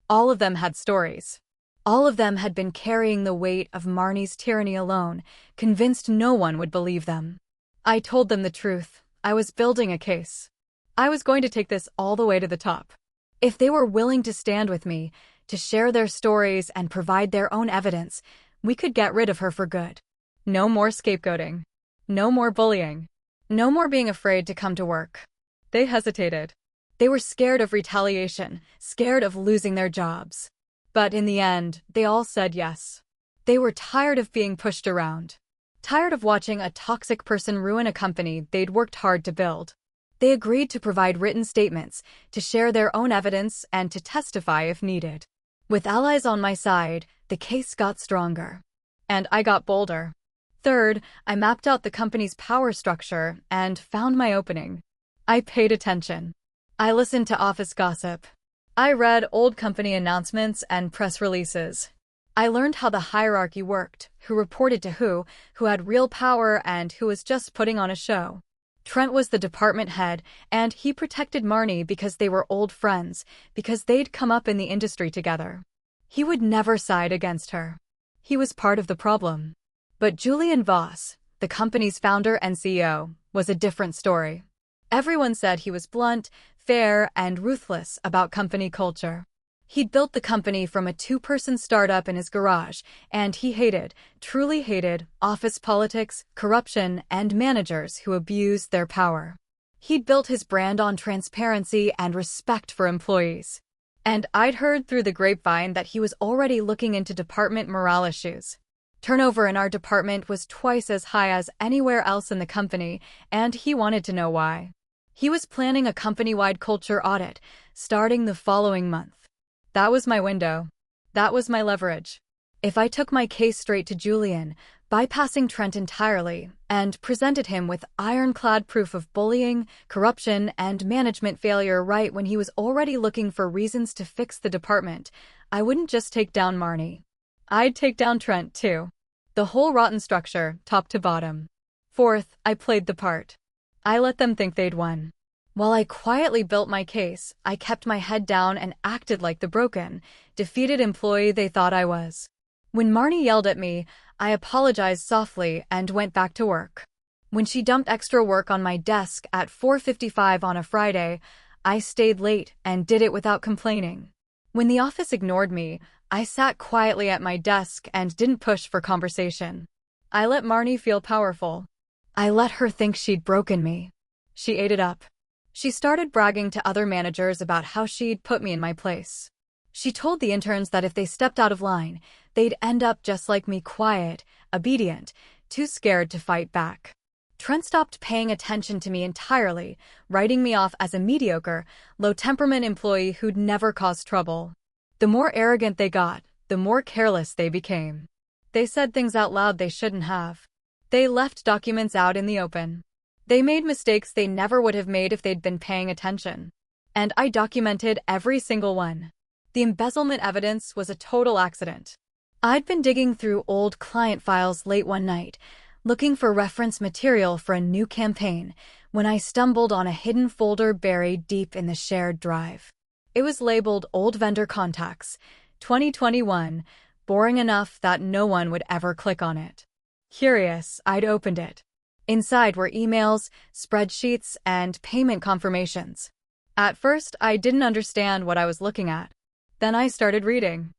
All of them had stories. All of them had been carrying the weight of Marnie's tyranny alone, convinced no one would believe them. I told them the truth. I was building a case. I was going to take this all the way to the top. If they were willing to stand with me, to share their stories and provide their own evidence, we could get rid of her for good. No more scapegoating. No more bullying. No more being afraid to come to work. They hesitated. They were scared of retaliation, scared of losing their jobs. But in the end, they all said yes. They were tired of being pushed around. Tired of watching a toxic person ruin a company they'd worked hard to build. They agreed to provide written statements, to share their own evidence, and to testify if needed. With allies on my side, the case got stronger. And I got bolder. Third, I mapped out the company's power structure and found my opening. I paid attention. I listened to office gossip. I read old company announcements and press releases. I learned how the hierarchy worked, who reported to who had real power and who was just putting on a show. Trent was the department head, and he protected Marnie because they were old friends, because they'd come up in the industry together. He would never side against her. He was part of the problem. But Julian Voss, the company's founder and CEO, was a different story. Everyone said he was blunt, fair, and ruthless about company culture. He'd built the company from a 2-person startup in his garage, and he hated, truly hated, office politics, corruption, and managers who abused their power. He'd built his brand on transparency and respect for employees. And I'd heard through the grapevine that he was already looking into department morale issues. Turnover in our department was twice as high as anywhere else in the company, and he wanted to know why. He was planning a company-wide culture audit, starting the following month. That was my window. That was my leverage. If I took my case straight to Julian, bypassing Trent entirely, and presented him with ironclad proof of bullying, corruption, and management failure right when he was already looking for reasons to fix the department, I wouldn't just take down Marnie. I'd take down Trent, too. The whole rotten structure, top to bottom. Fourth, I played the part. I let them think they'd won. While I quietly built my case, I kept my head down and acted like the broken, defeated employee they thought I was. When Marnie yelled at me, I apologized softly and went back to work. When she dumped extra work on my desk at 4:55 on a Friday, I stayed late and did it without complaining. When the office ignored me, I sat quietly at my desk and didn't push for conversation. I let Marnie feel powerful. I let her think she'd broken me. She ate it up. She started bragging to other managers about how she'd put me in my place. She told the interns that if they stepped out of line, they'd end up just like me, quiet, obedient, too scared to fight back. Trent stopped paying attention to me entirely, writing me off as a mediocre, low-temperament employee who'd never caused trouble. The more arrogant they got, the more careless they became. They said things out loud they shouldn't have. They left documents out in the open. They made mistakes they never would have made if they'd been paying attention. And I documented every single one. The embezzlement evidence was a total accident. I'd been digging through old client files late one night, looking for reference material for a new campaign, when I stumbled on a hidden folder buried deep in the shared drive. It was labeled Old Vendor Contacts, 2021, boring enough that no one would ever click on it. Curious, I'd opened it. Inside were emails, spreadsheets, and payment confirmations. At first, I didn't understand what I was looking at. Then I started reading.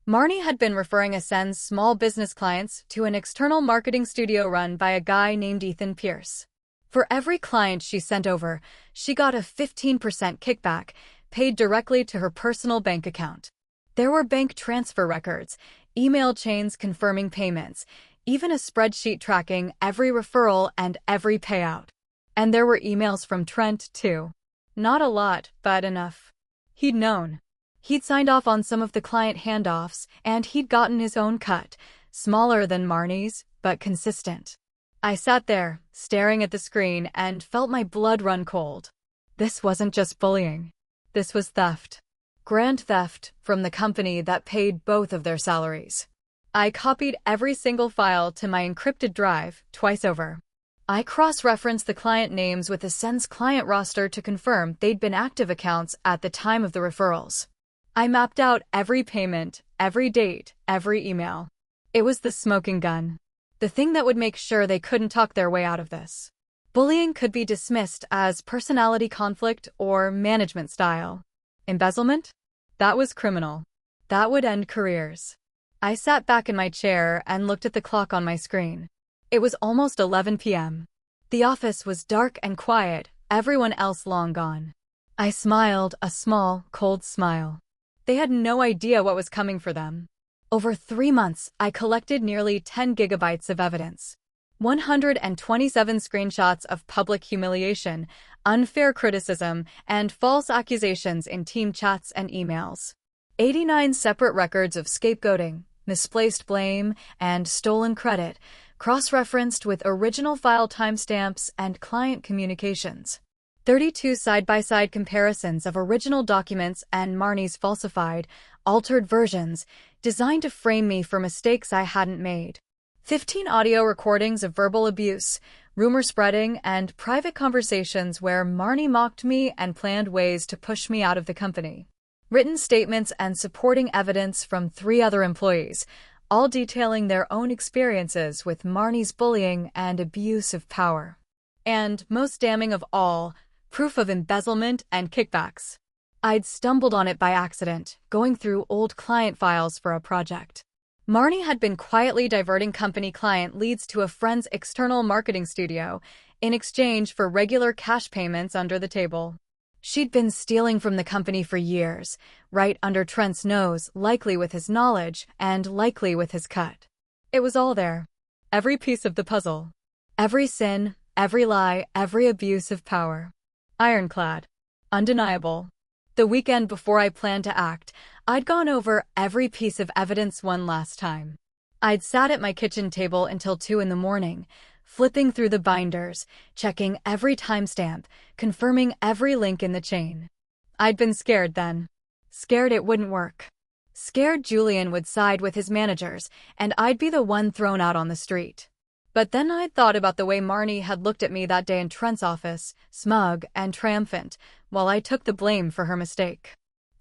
Marnie had been referring Ascend's small business clients to an external marketing studio run by a guy named Ethan Pierce. For every client she sent over, she got a 15% kickback, paid directly to her personal bank account. There were bank transfer records, email chains confirming payments, even a spreadsheet tracking every referral and every payout. And there were emails from Trent, too. Not a lot, but enough. He'd known. He'd signed off on some of the client handoffs, and he'd gotten his own cut, smaller than Marnie's, but consistent. I sat there, staring at the screen, and felt my blood run cold. This wasn't just bullying. This was theft. Grand theft from the company that paid both of their salaries. I copied every single file to my encrypted drive twice over. I cross-referenced the client names with Ascend's client roster to confirm they'd been active accounts at the time of the referrals. I mapped out every payment, every date, every email. It was the smoking gun. The thing that would make sure they couldn't talk their way out of this. Bullying could be dismissed as personality conflict or management style. Embezzlement? That was criminal. That would end careers. I sat back in my chair and looked at the clock on my screen. It was almost 11 p.m. The office was dark and quiet, everyone else long gone. I smiled, a small, cold smile. They had no idea what was coming for them. Over 3 months, I collected nearly 10 gigabytes of evidence. 127 screenshots of public humiliation, unfair criticism, and false accusations in team chats and emails. 89 separate records of scapegoating, misplaced blame, and stolen credit, cross-referenced with original file timestamps and client communications. 32 side-by-side comparisons of original documents and Marnie's falsified, altered versions, designed to frame me for mistakes I hadn't made. 15 audio recordings of verbal abuse, rumor spreading, and private conversations where Marnie mocked me and planned ways to push me out of the company. Written statements and supporting evidence from 3 other employees, all detailing their own experiences with Marnie's bullying and abuse of power. And, most damning of all, proof of embezzlement and kickbacks. I'd stumbled on it by accident, going through old client files for a project. Marnie had been quietly diverting company client leads to a friend's external marketing studio in exchange for regular cash payments under the table. She'd been stealing from the company for years, right under Trent's nose, likely with his knowledge and likely with his cut. It was all there. Every piece of the puzzle. Every sin, every lie, every abuse of power. Ironclad. Undeniable. The weekend before I planned to act, I'd gone over every piece of evidence one last time. I'd sat at my kitchen table until 2 in the morning, flipping through the binders, checking every timestamp, confirming every link in the chain. I'd been scared then. Scared it wouldn't work. Scared Julian would side with his managers, and I'd be the one thrown out on the street. But then I'd thought about the way Marnie had looked at me that day in Trent's office, smug and triumphant, while I took the blame for her mistake.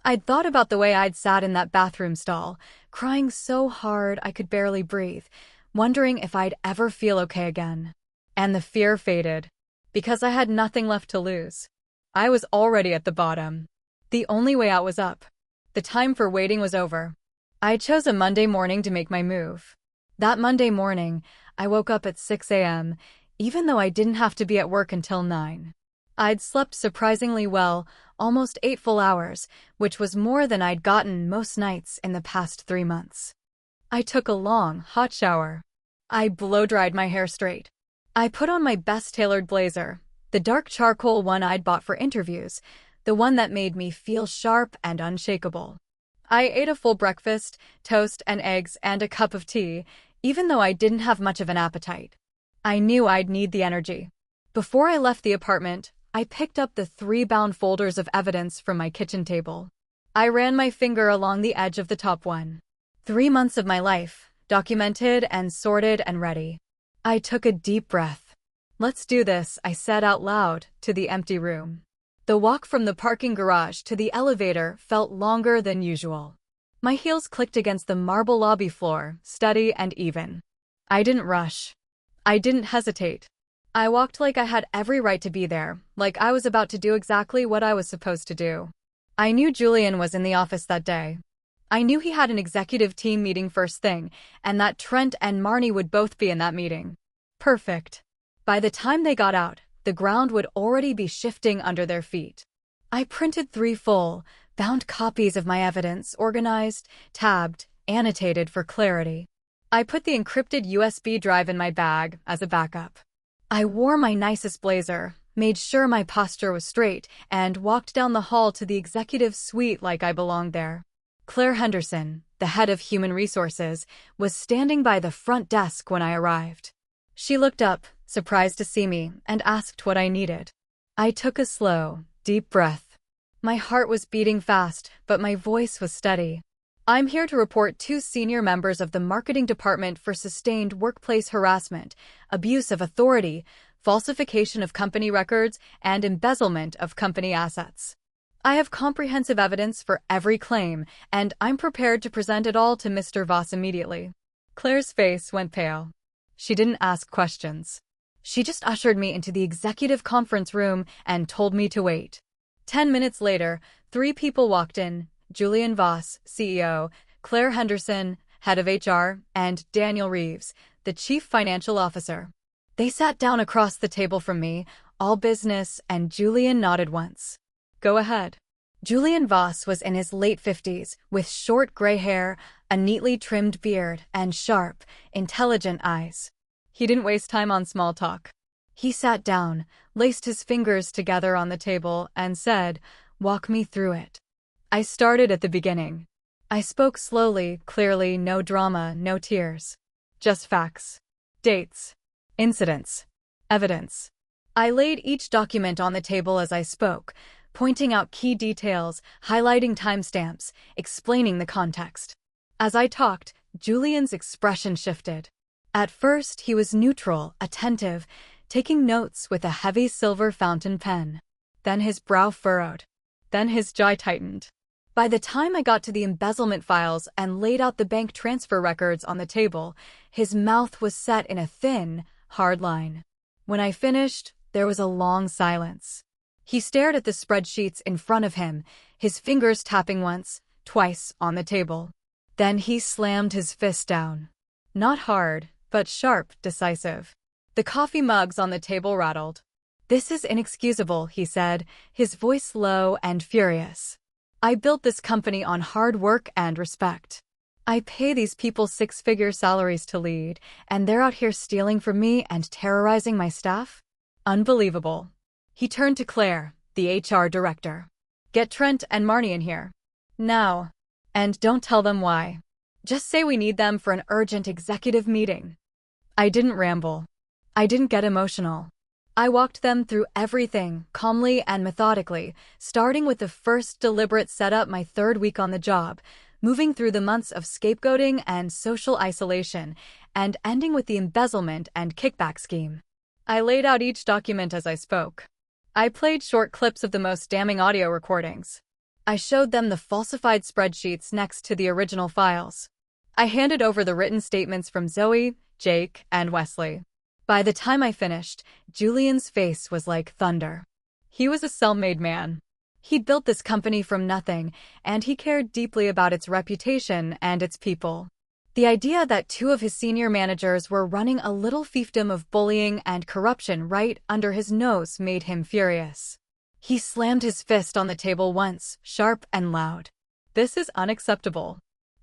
I'd thought about the way I'd sat in that bathroom stall, crying so hard I could barely breathe, wondering if I'd ever feel okay again. And the fear faded, because I had nothing left to lose. I was already at the bottom. The only way out was up. The time for waiting was over. I chose a Monday morning to make my move. That Monday morning, I woke up at 6 a.m., even though I didn't have to be at work until 9. I'd slept surprisingly well, almost 8 full hours, which was more than I'd gotten most nights in the past 3 months. I took a long, hot shower. I blow-dried my hair straight. I put on my best-tailored blazer, the dark charcoal one I'd bought for interviews, the one that made me feel sharp and unshakable. I ate a full breakfast, toast and eggs and a cup of tea, even though I didn't have much of an appetite. I knew I'd need the energy. Before I left the apartment, I picked up the 3 bound folders of evidence from my kitchen table. I ran my finger along the edge of the top one. 3 months of my life, documented and sorted and ready. I took a deep breath. "Let's do this," I said out loud to the empty room. The walk from the parking garage to the elevator felt longer than usual. My heels clicked against the marble lobby floor, steady and even. I didn't rush. I didn't hesitate. I walked like I had every right to be there, like I was about to do exactly what I was supposed to do. I knew Julian was in the office that day. I knew he had an executive team meeting first thing, and that Trent and Marnie would both be in that meeting. Perfect. By the time they got out, the ground would already be shifting under their feet. I printed 3 full, bound copies of my evidence, organized, tabbed, annotated for clarity. I put the encrypted USB drive in my bag as a backup. I wore my nicest blazer, made sure my posture was straight, and walked down the hall to the executive suite like I belonged there. Claire Henderson, the head of human resources, was standing by the front desk when I arrived. She looked up, surprised to see me, and asked what I needed. I took a slow, deep breath. My heart was beating fast, but my voice was steady. "I'm here to report 2 senior members of the marketing department for sustained workplace harassment, abuse of authority, falsification of company records, and embezzlement of company assets. I have comprehensive evidence for every claim, and I'm prepared to present it all to Mr. Voss immediately." Claire's face went pale. She didn't ask questions. She just ushered me into the executive conference room and told me to wait. 10 minutes later, 3 people walked in: Julian Voss, CEO, Claire Henderson, head of HR, and Daniel Reeves, the chief financial officer. They sat down across the table from me, all business, and Julian nodded once. "Go ahead." Julian Voss was in his late 50s, with short gray hair, a neatly trimmed beard, and sharp, intelligent eyes. He didn't waste time on small talk. He sat down, laced his fingers together on the table, and said, "Walk me through it." I started at the beginning. I spoke slowly, clearly, no drama, no tears. Just facts. Dates. Incidents. Evidence. I laid each document on the table as I spoke, pointing out key details, highlighting timestamps, explaining the context. As I talked, Julian's expression shifted. At first, he was neutral, attentive, taking notes with a heavy silver fountain pen. Then his brow furrowed. Then his jaw tightened. By the time I got to the embezzlement files and laid out the bank transfer records on the table, his mouth was set in a thin, hard line. When I finished, there was a long silence. He stared at the spreadsheets in front of him, his fingers tapping once, twice on the table. Then he slammed his fist down. Not hard, but sharp, decisive. The coffee mugs on the table rattled. "This is inexcusable," he said, his voice low and furious. "I built this company on hard work and respect. I pay these people 6-figure salaries to lead, and they're out here stealing from me and terrorizing my staff? Unbelievable." He turned to Claire, the HR director. "Get Trent and Marnie in here. Now. And don't tell them why. Just say we need them for an urgent executive meeting." I didn't ramble. I didn't get emotional. I walked them through everything, calmly and methodically, starting with the first deliberate setup my 3rd week on the job, moving through the months of scapegoating and social isolation, and ending with the embezzlement and kickback scheme. I laid out each document as I spoke. I played short clips of the most damning audio recordings. I showed them the falsified spreadsheets next to the original files. I handed over the written statements from Zoe, Jake, and Wesley. By the time I finished, Julian's face was like thunder. He was a self-made man. He'd built this company from nothing, and he cared deeply about its reputation and its people. The idea that two of his senior managers were running a little fiefdom of bullying and corruption right under his nose made him furious. He slammed his fist on the table once, sharp and loud. "This is unacceptable.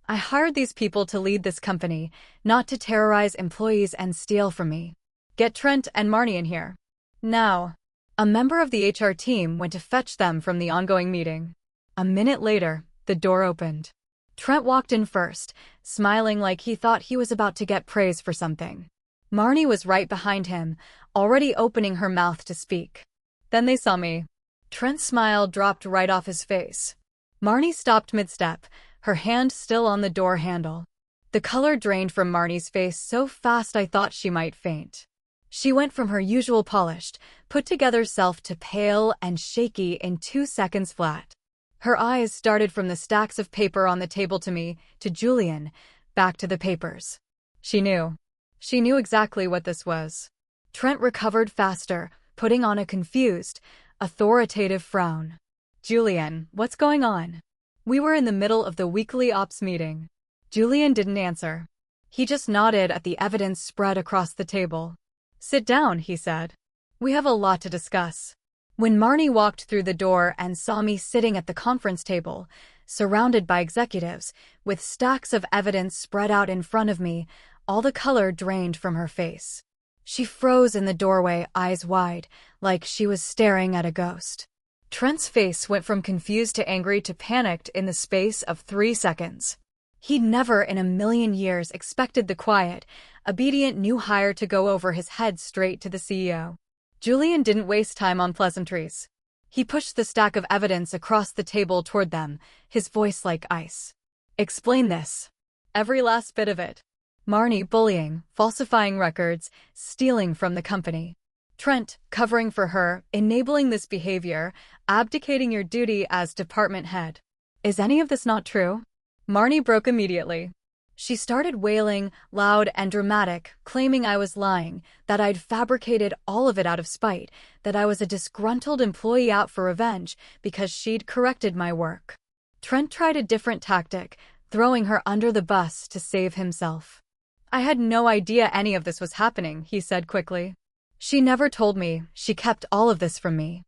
I hired these people to lead this company, not to terrorize employees and steal from me. Get Trent and Marnie in here. Now." A member of the HR team went to fetch them from the ongoing meeting. A minute later, the door opened. Trent walked in first, smiling like he thought he was about to get praise for something. Marnie was right behind him, already opening her mouth to speak. Then they saw me. Trent's smile dropped right off his face. Marnie stopped mid-step, her hand still on the door handle. The color drained from Marnie's face so fast I thought she might faint. She went from her usual polished, put-together self to pale and shaky in 2 seconds flat. Her eyes started from the stacks of paper on the table to me, to Julian, back to the papers. She knew. She knew exactly what this was. Trent recovered faster, putting on a confused, authoritative frown. "Julian, what's going on?" We were in the middle of the weekly ops meeting. Julian didn't answer. He just nodded at the evidence spread across the table. "Sit down," he said. "We have a lot to discuss." When Marnie walked through the door and saw me sitting at the conference table, surrounded by executives, with stacks of evidence spread out in front of me, all the color drained from her face. She froze in the doorway, eyes wide, like she was staring at a ghost. Trent's face went from confused to angry to panicked in the space of 3 seconds. He'd never in a million years expected the quiet, obedient new hire to go over his head straight to the CEO. Julian didn't waste time on pleasantries. He pushed the stack of evidence across the table toward them, his voice like ice. "Explain this. Every last bit of it. Marnie bullying, falsifying records, stealing from the company. Trent covering for her, enabling this behavior, abdicating your duty as department head. Is any of this not true?" Marnie broke immediately. She started wailing, loud and dramatic, claiming I was lying, that I'd fabricated all of it out of spite, that I was a disgruntled employee out for revenge because she'd corrected my work. Trent tried a different tactic, throwing her under the bus to save himself. "I had no idea any of this was happening," he said quickly. "She never told me, she kept all of this from me.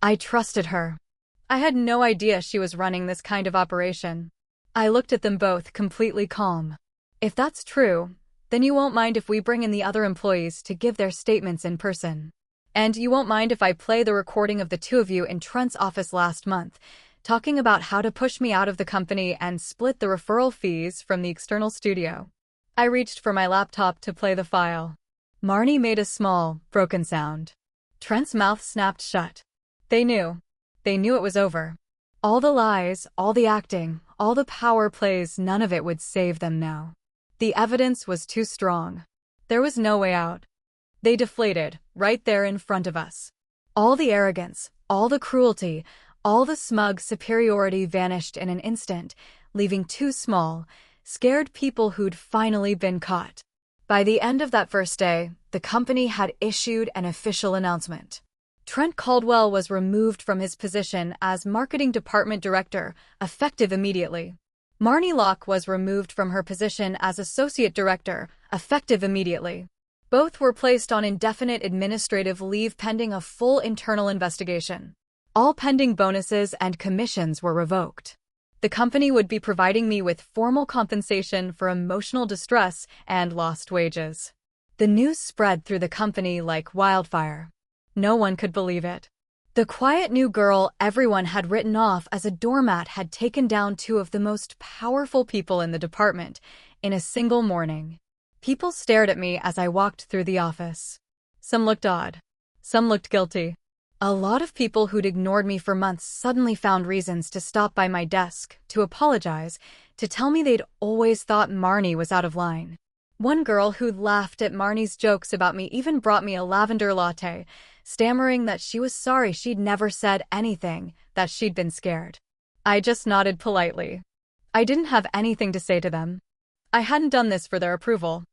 I trusted her. I had no idea she was running this kind of operation." I looked at them both completely calm. "If that's true, then you won't mind if we bring in the other employees to give their statements in person. And you won't mind if I play the recording of the two of you in Trent's office last month, talking about how to push me out of the company and split the referral fees from the external studio." I reached for my laptop to play the file. Marnie made a small, broken sound. Trent's mouth snapped shut. They knew. They knew it was over. All the lies, all the acting, all the power plays, none of it would save them now. The evidence was too strong. There was no way out. They deflated, right there in front of us. All the arrogance, all the cruelty, all the smug superiority vanished in an instant, leaving two small, scared people who'd finally been caught. By the end of that first day, the company had issued an official announcement. Trent Caldwell was removed from his position as Marketing Department Director, effective immediately. Marnie Locke was removed from her position as Associate Director, effective immediately. Both were placed on indefinite administrative leave pending a full internal investigation. All pending bonuses and commissions were revoked. The company would be providing me with formal compensation for emotional distress and lost wages. The news spread through the company like wildfire. No one could believe it. The quiet new girl everyone had written off as a doormat had taken down two of the most powerful people in the department in a single morning. People stared at me as I walked through the office. Some looked odd. Some looked guilty. A lot of people who'd ignored me for months suddenly found reasons to stop by my desk, to apologize, to tell me they'd always thought Marnie was out of line. One girl who'd laughed at Marnie's jokes about me even brought me a lavender latte, stammering that she was sorry she'd never said anything, that she'd been scared. I just nodded politely. I didn't have anything to say to them. I hadn't done this for their approval.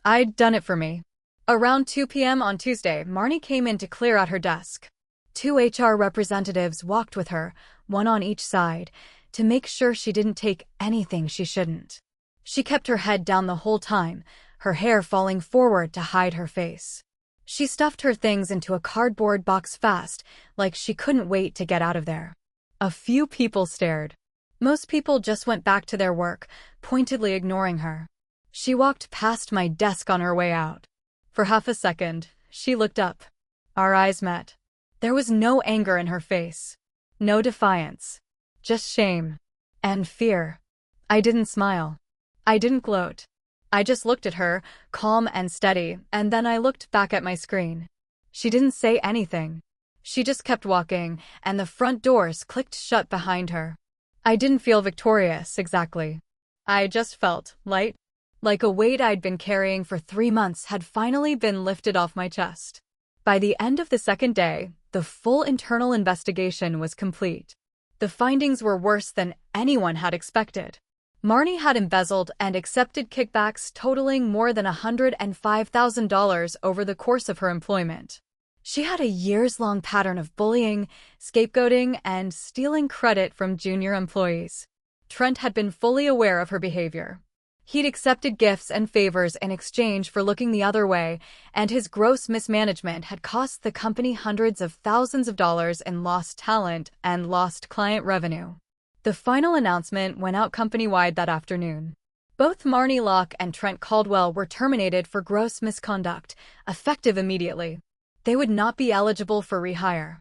I'd done it for me. Around 2 p.m. on Tuesday, Marnie came in to clear out her desk. Two HR representatives walked with her, one on each side, to make sure she didn't take anything she shouldn't. She kept her head down the whole time, her hair falling forward to hide her face. She stuffed her things into a cardboard box fast, like she couldn't wait to get out of there. A few people stared. Most people just went back to their work, pointedly ignoring her. She walked past my desk on her way out. For half a second, she looked up. Our eyes met. There was no anger in her face. No defiance. Just shame. And fear. I didn't smile. I didn't gloat. I just looked at her, calm and steady, and then I looked back at my screen. She didn't say anything. She just kept walking, and the front doors clicked shut behind her. I didn't feel victorious, exactly. I just felt light. Like a weight I'd been carrying for 3 months had finally been lifted off my chest. By the end of the second day, the full internal investigation was complete. The findings were worse than anyone had expected. Marnie had embezzled and accepted kickbacks totaling more than $105,000 over the course of her employment. She had a years-long pattern of bullying, scapegoating, and stealing credit from junior employees. Trent had been fully aware of her behavior. He'd accepted gifts and favors in exchange for looking the other way, and his gross mismanagement had cost the company hundreds of thousands of dollars in lost talent and lost client revenue. The final announcement went out company-wide that afternoon. Both Marnie Locke and Trent Caldwell were terminated for gross misconduct, effective immediately. They would not be eligible for rehire.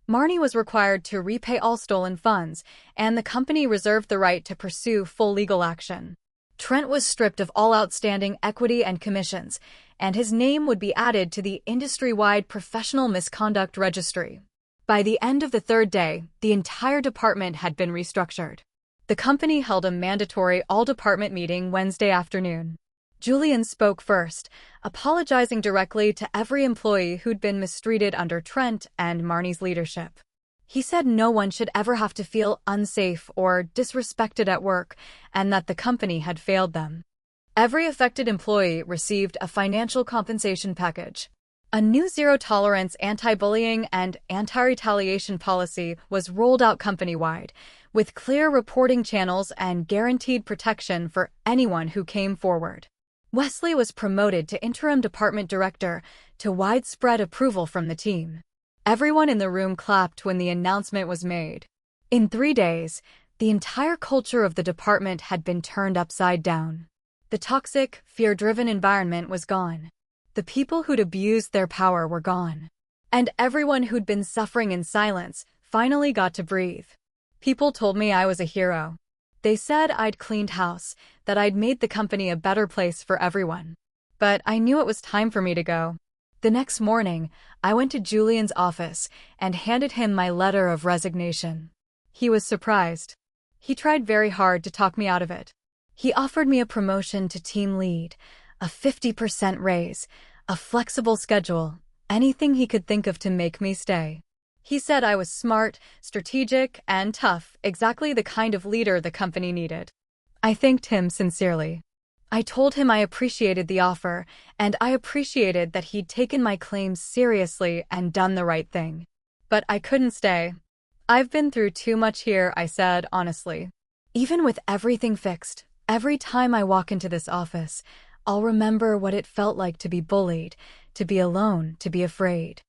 Marnie was required to repay all stolen funds, and the company reserved the right to pursue full legal action. Trent was stripped of all outstanding equity and commissions, and his name would be added to the industry-wide professional misconduct registry. By the end of the third day, the entire department had been restructured. The company held a mandatory all-department meeting Wednesday afternoon. Julian spoke first, apologizing directly to every employee who'd been mistreated under Trent and Marnie's leadership. He said no one should ever have to feel unsafe or disrespected at work, and that the company had failed them. Every affected employee received a financial compensation package. A new zero-tolerance anti-bullying and anti-retaliation policy was rolled out company-wide, with clear reporting channels and guaranteed protection for anyone who came forward. Wesley was promoted to interim department director, to widespread approval from the team. Everyone in the room clapped when the announcement was made. In 3 days, the entire culture of the department had been turned upside down. The toxic, fear-driven environment was gone. The people who'd abused their power were gone. And everyone who'd been suffering in silence finally got to breathe. People told me I was a hero. They said I'd cleaned house, that I'd made the company a better place for everyone. But I knew it was time for me to go. The next morning, I went to Julian's office and handed him my letter of resignation. He was surprised. He tried very hard to talk me out of it. He offered me a promotion to team lead, a 50% raise, a flexible schedule, anything he could think of to make me stay. He said I was smart, strategic, and tough, exactly the kind of leader the company needed. I thanked him sincerely. I told him I appreciated the offer, and I appreciated that he'd taken my claims seriously and done the right thing. But I couldn't stay. I've been through too much here, I said honestly. Even with everything fixed, every time I walk into this office, I'll remember what it felt like to be bullied, to be alone, to be afraid.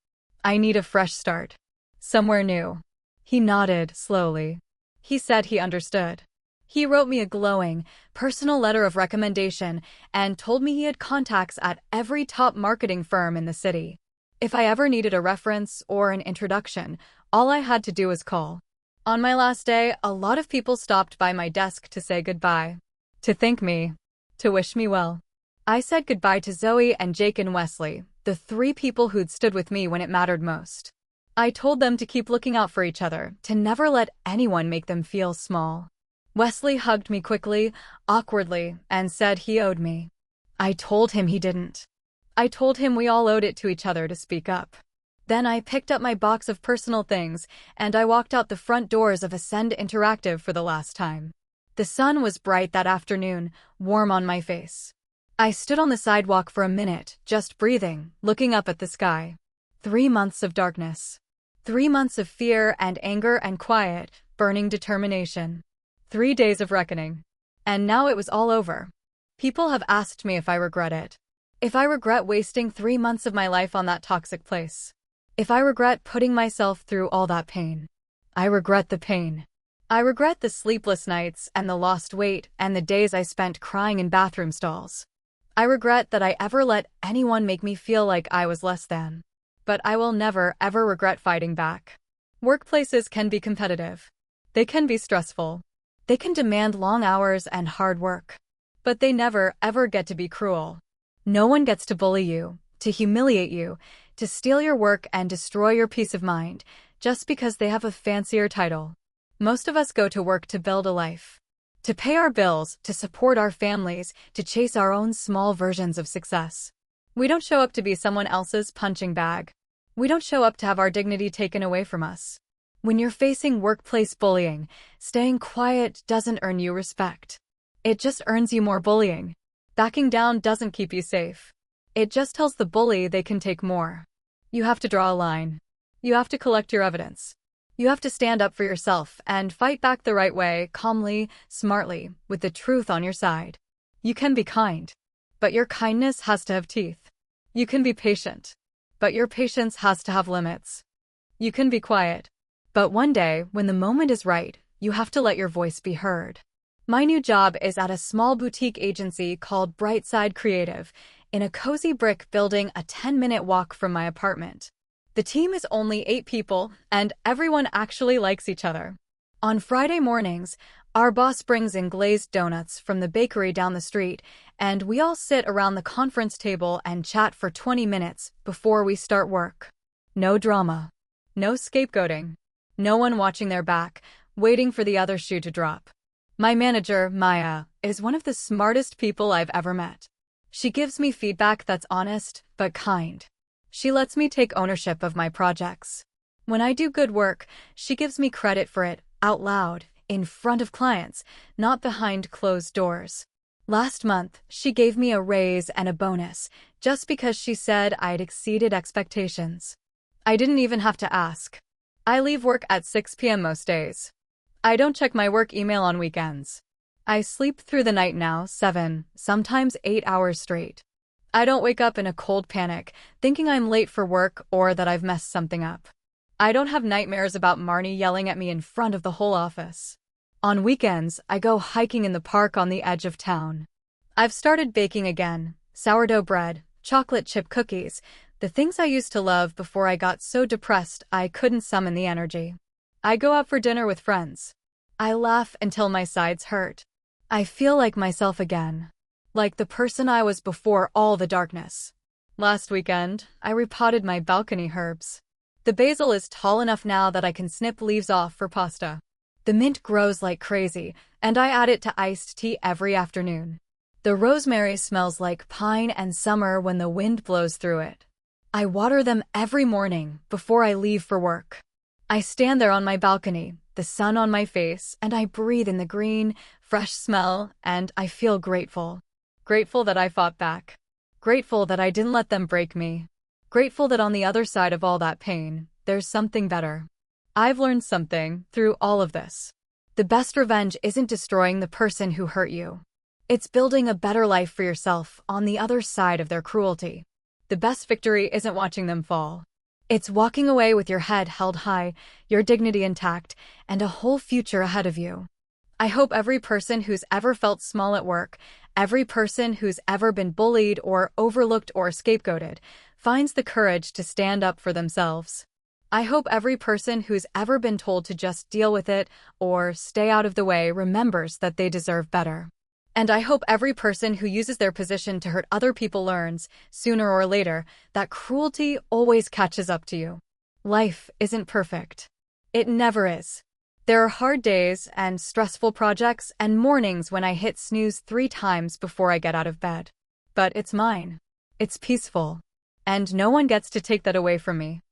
I need a fresh start. Somewhere new. He nodded slowly. He said he understood. He wrote me a glowing, personal letter of recommendation and told me he had contacts at every top marketing firm in the city. If I ever needed a reference or an introduction, all I had to do was call. On my last day, a lot of people stopped by my desk to say goodbye, to thank me, to wish me well. I said goodbye to Zoe and Jake and Wesley, the 3 people who'd stood with me when it mattered most. I told them to keep looking out for each other, to never let anyone make them feel small. Wesley hugged me quickly, awkwardly, and said he owed me. I told him he didn't. I told him we all owed it to each other to speak up. Then I picked up my box of personal things, and I walked out the front doors of Ascend Interactive for the last time. The sun was bright that afternoon, warm on my face. I stood on the sidewalk for a minute, just breathing, looking up at the sky. 3 months of darkness. 3 months of fear and anger and quiet, burning determination. 3 days of reckoning. And now it was all over. People have asked me if I regret it. If I regret wasting 3 months of my life on that toxic place. If I regret putting myself through all that pain. I regret the pain. I regret the sleepless nights and the lost weight and the days I spent crying in bathroom stalls. I regret that I ever let anyone make me feel like I was less than. But I will never, ever regret fighting back. Workplaces can be competitive. They can be stressful. They can demand long hours and hard work. But they never, ever get to be cruel. No one gets to bully you, to humiliate you, to steal your work and destroy your peace of mind, just because they have a fancier title. Most of us go to work to build a life. To pay our bills, to support our families, to chase our own small versions of success. We don't show up to be someone else's punching bag. We don't show up to have our dignity taken away from us. When you're facing workplace bullying, staying quiet doesn't earn you respect. It just earns you more bullying. Backing down doesn't keep you safe. It just tells the bully they can take more. You have to draw a line. You have to collect your evidence. You have to stand up for yourself and fight back the right way, calmly, smartly, with the truth on your side. You can be kind, but your kindness has to have teeth. You can be patient, but your patience has to have limits. You can be quiet, but one day, when the moment is right, you have to let your voice be heard. My new job is at a small boutique agency called Brightside Creative, in a cozy brick building a 10-minute walk from my apartment. The team is only 8 people, and everyone actually likes each other. On Friday mornings, our boss brings in glazed donuts from the bakery down the street, and we all sit around the conference table and chat for 20 minutes before we start work. No drama. No scapegoating. No one watching their back, waiting for the other shoe to drop. My manager, Maya, is one of the smartest people I've ever met. She gives me feedback that's honest, but kind. She lets me take ownership of my projects. When I do good work, she gives me credit for it, out loud, in front of clients, not behind closed doors. Last month, she gave me a raise and a bonus, just because she said I'd exceeded expectations. I didn't even have to ask. I leave work at 6 p.m. most days. I don't check my work email on weekends. I sleep through the night now, 7, sometimes 8 hours straight. I don't wake up in a cold panic, thinking I'm late for work or that I've messed something up. I don't have nightmares about Marnie yelling at me in front of the whole office. On weekends, I go hiking in the park on the edge of town. I've started baking again, sourdough bread, chocolate chip cookies, the things I used to love before I got so depressed I couldn't summon the energy. I go out for dinner with friends. I laugh until my sides hurt. I feel like myself again. Like the person I was before all the darkness. Last weekend, I repotted my balcony herbs. The basil is tall enough now that I can snip leaves off for pasta. The mint grows like crazy, and I add it to iced tea every afternoon. The rosemary smells like pine and summer when the wind blows through it. I water them every morning before I leave for work. I stand there on my balcony, the sun on my face, and I breathe in the green, fresh smell, and I feel grateful. Grateful that I fought back. Grateful that I didn't let them break me. Grateful that on the other side of all that pain, there's something better. I've learned something through all of this. The best revenge isn't destroying the person who hurt you. It's building a better life for yourself on the other side of their cruelty. The best victory isn't watching them fall. It's walking away with your head held high, your dignity intact, and a whole future ahead of you. I hope every person who's ever felt small at work, every person who's ever been bullied or overlooked or scapegoated, finds the courage to stand up for themselves. I hope every person who's ever been told to just deal with it or stay out of the way remembers that they deserve better. And I hope every person who uses their position to hurt other people learns, sooner or later, that cruelty always catches up to you. Life isn't perfect. It never is. There are hard days and stressful projects and mornings when I hit snooze 3 times before I get out of bed. But it's mine. It's peaceful. And no one gets to take that away from me.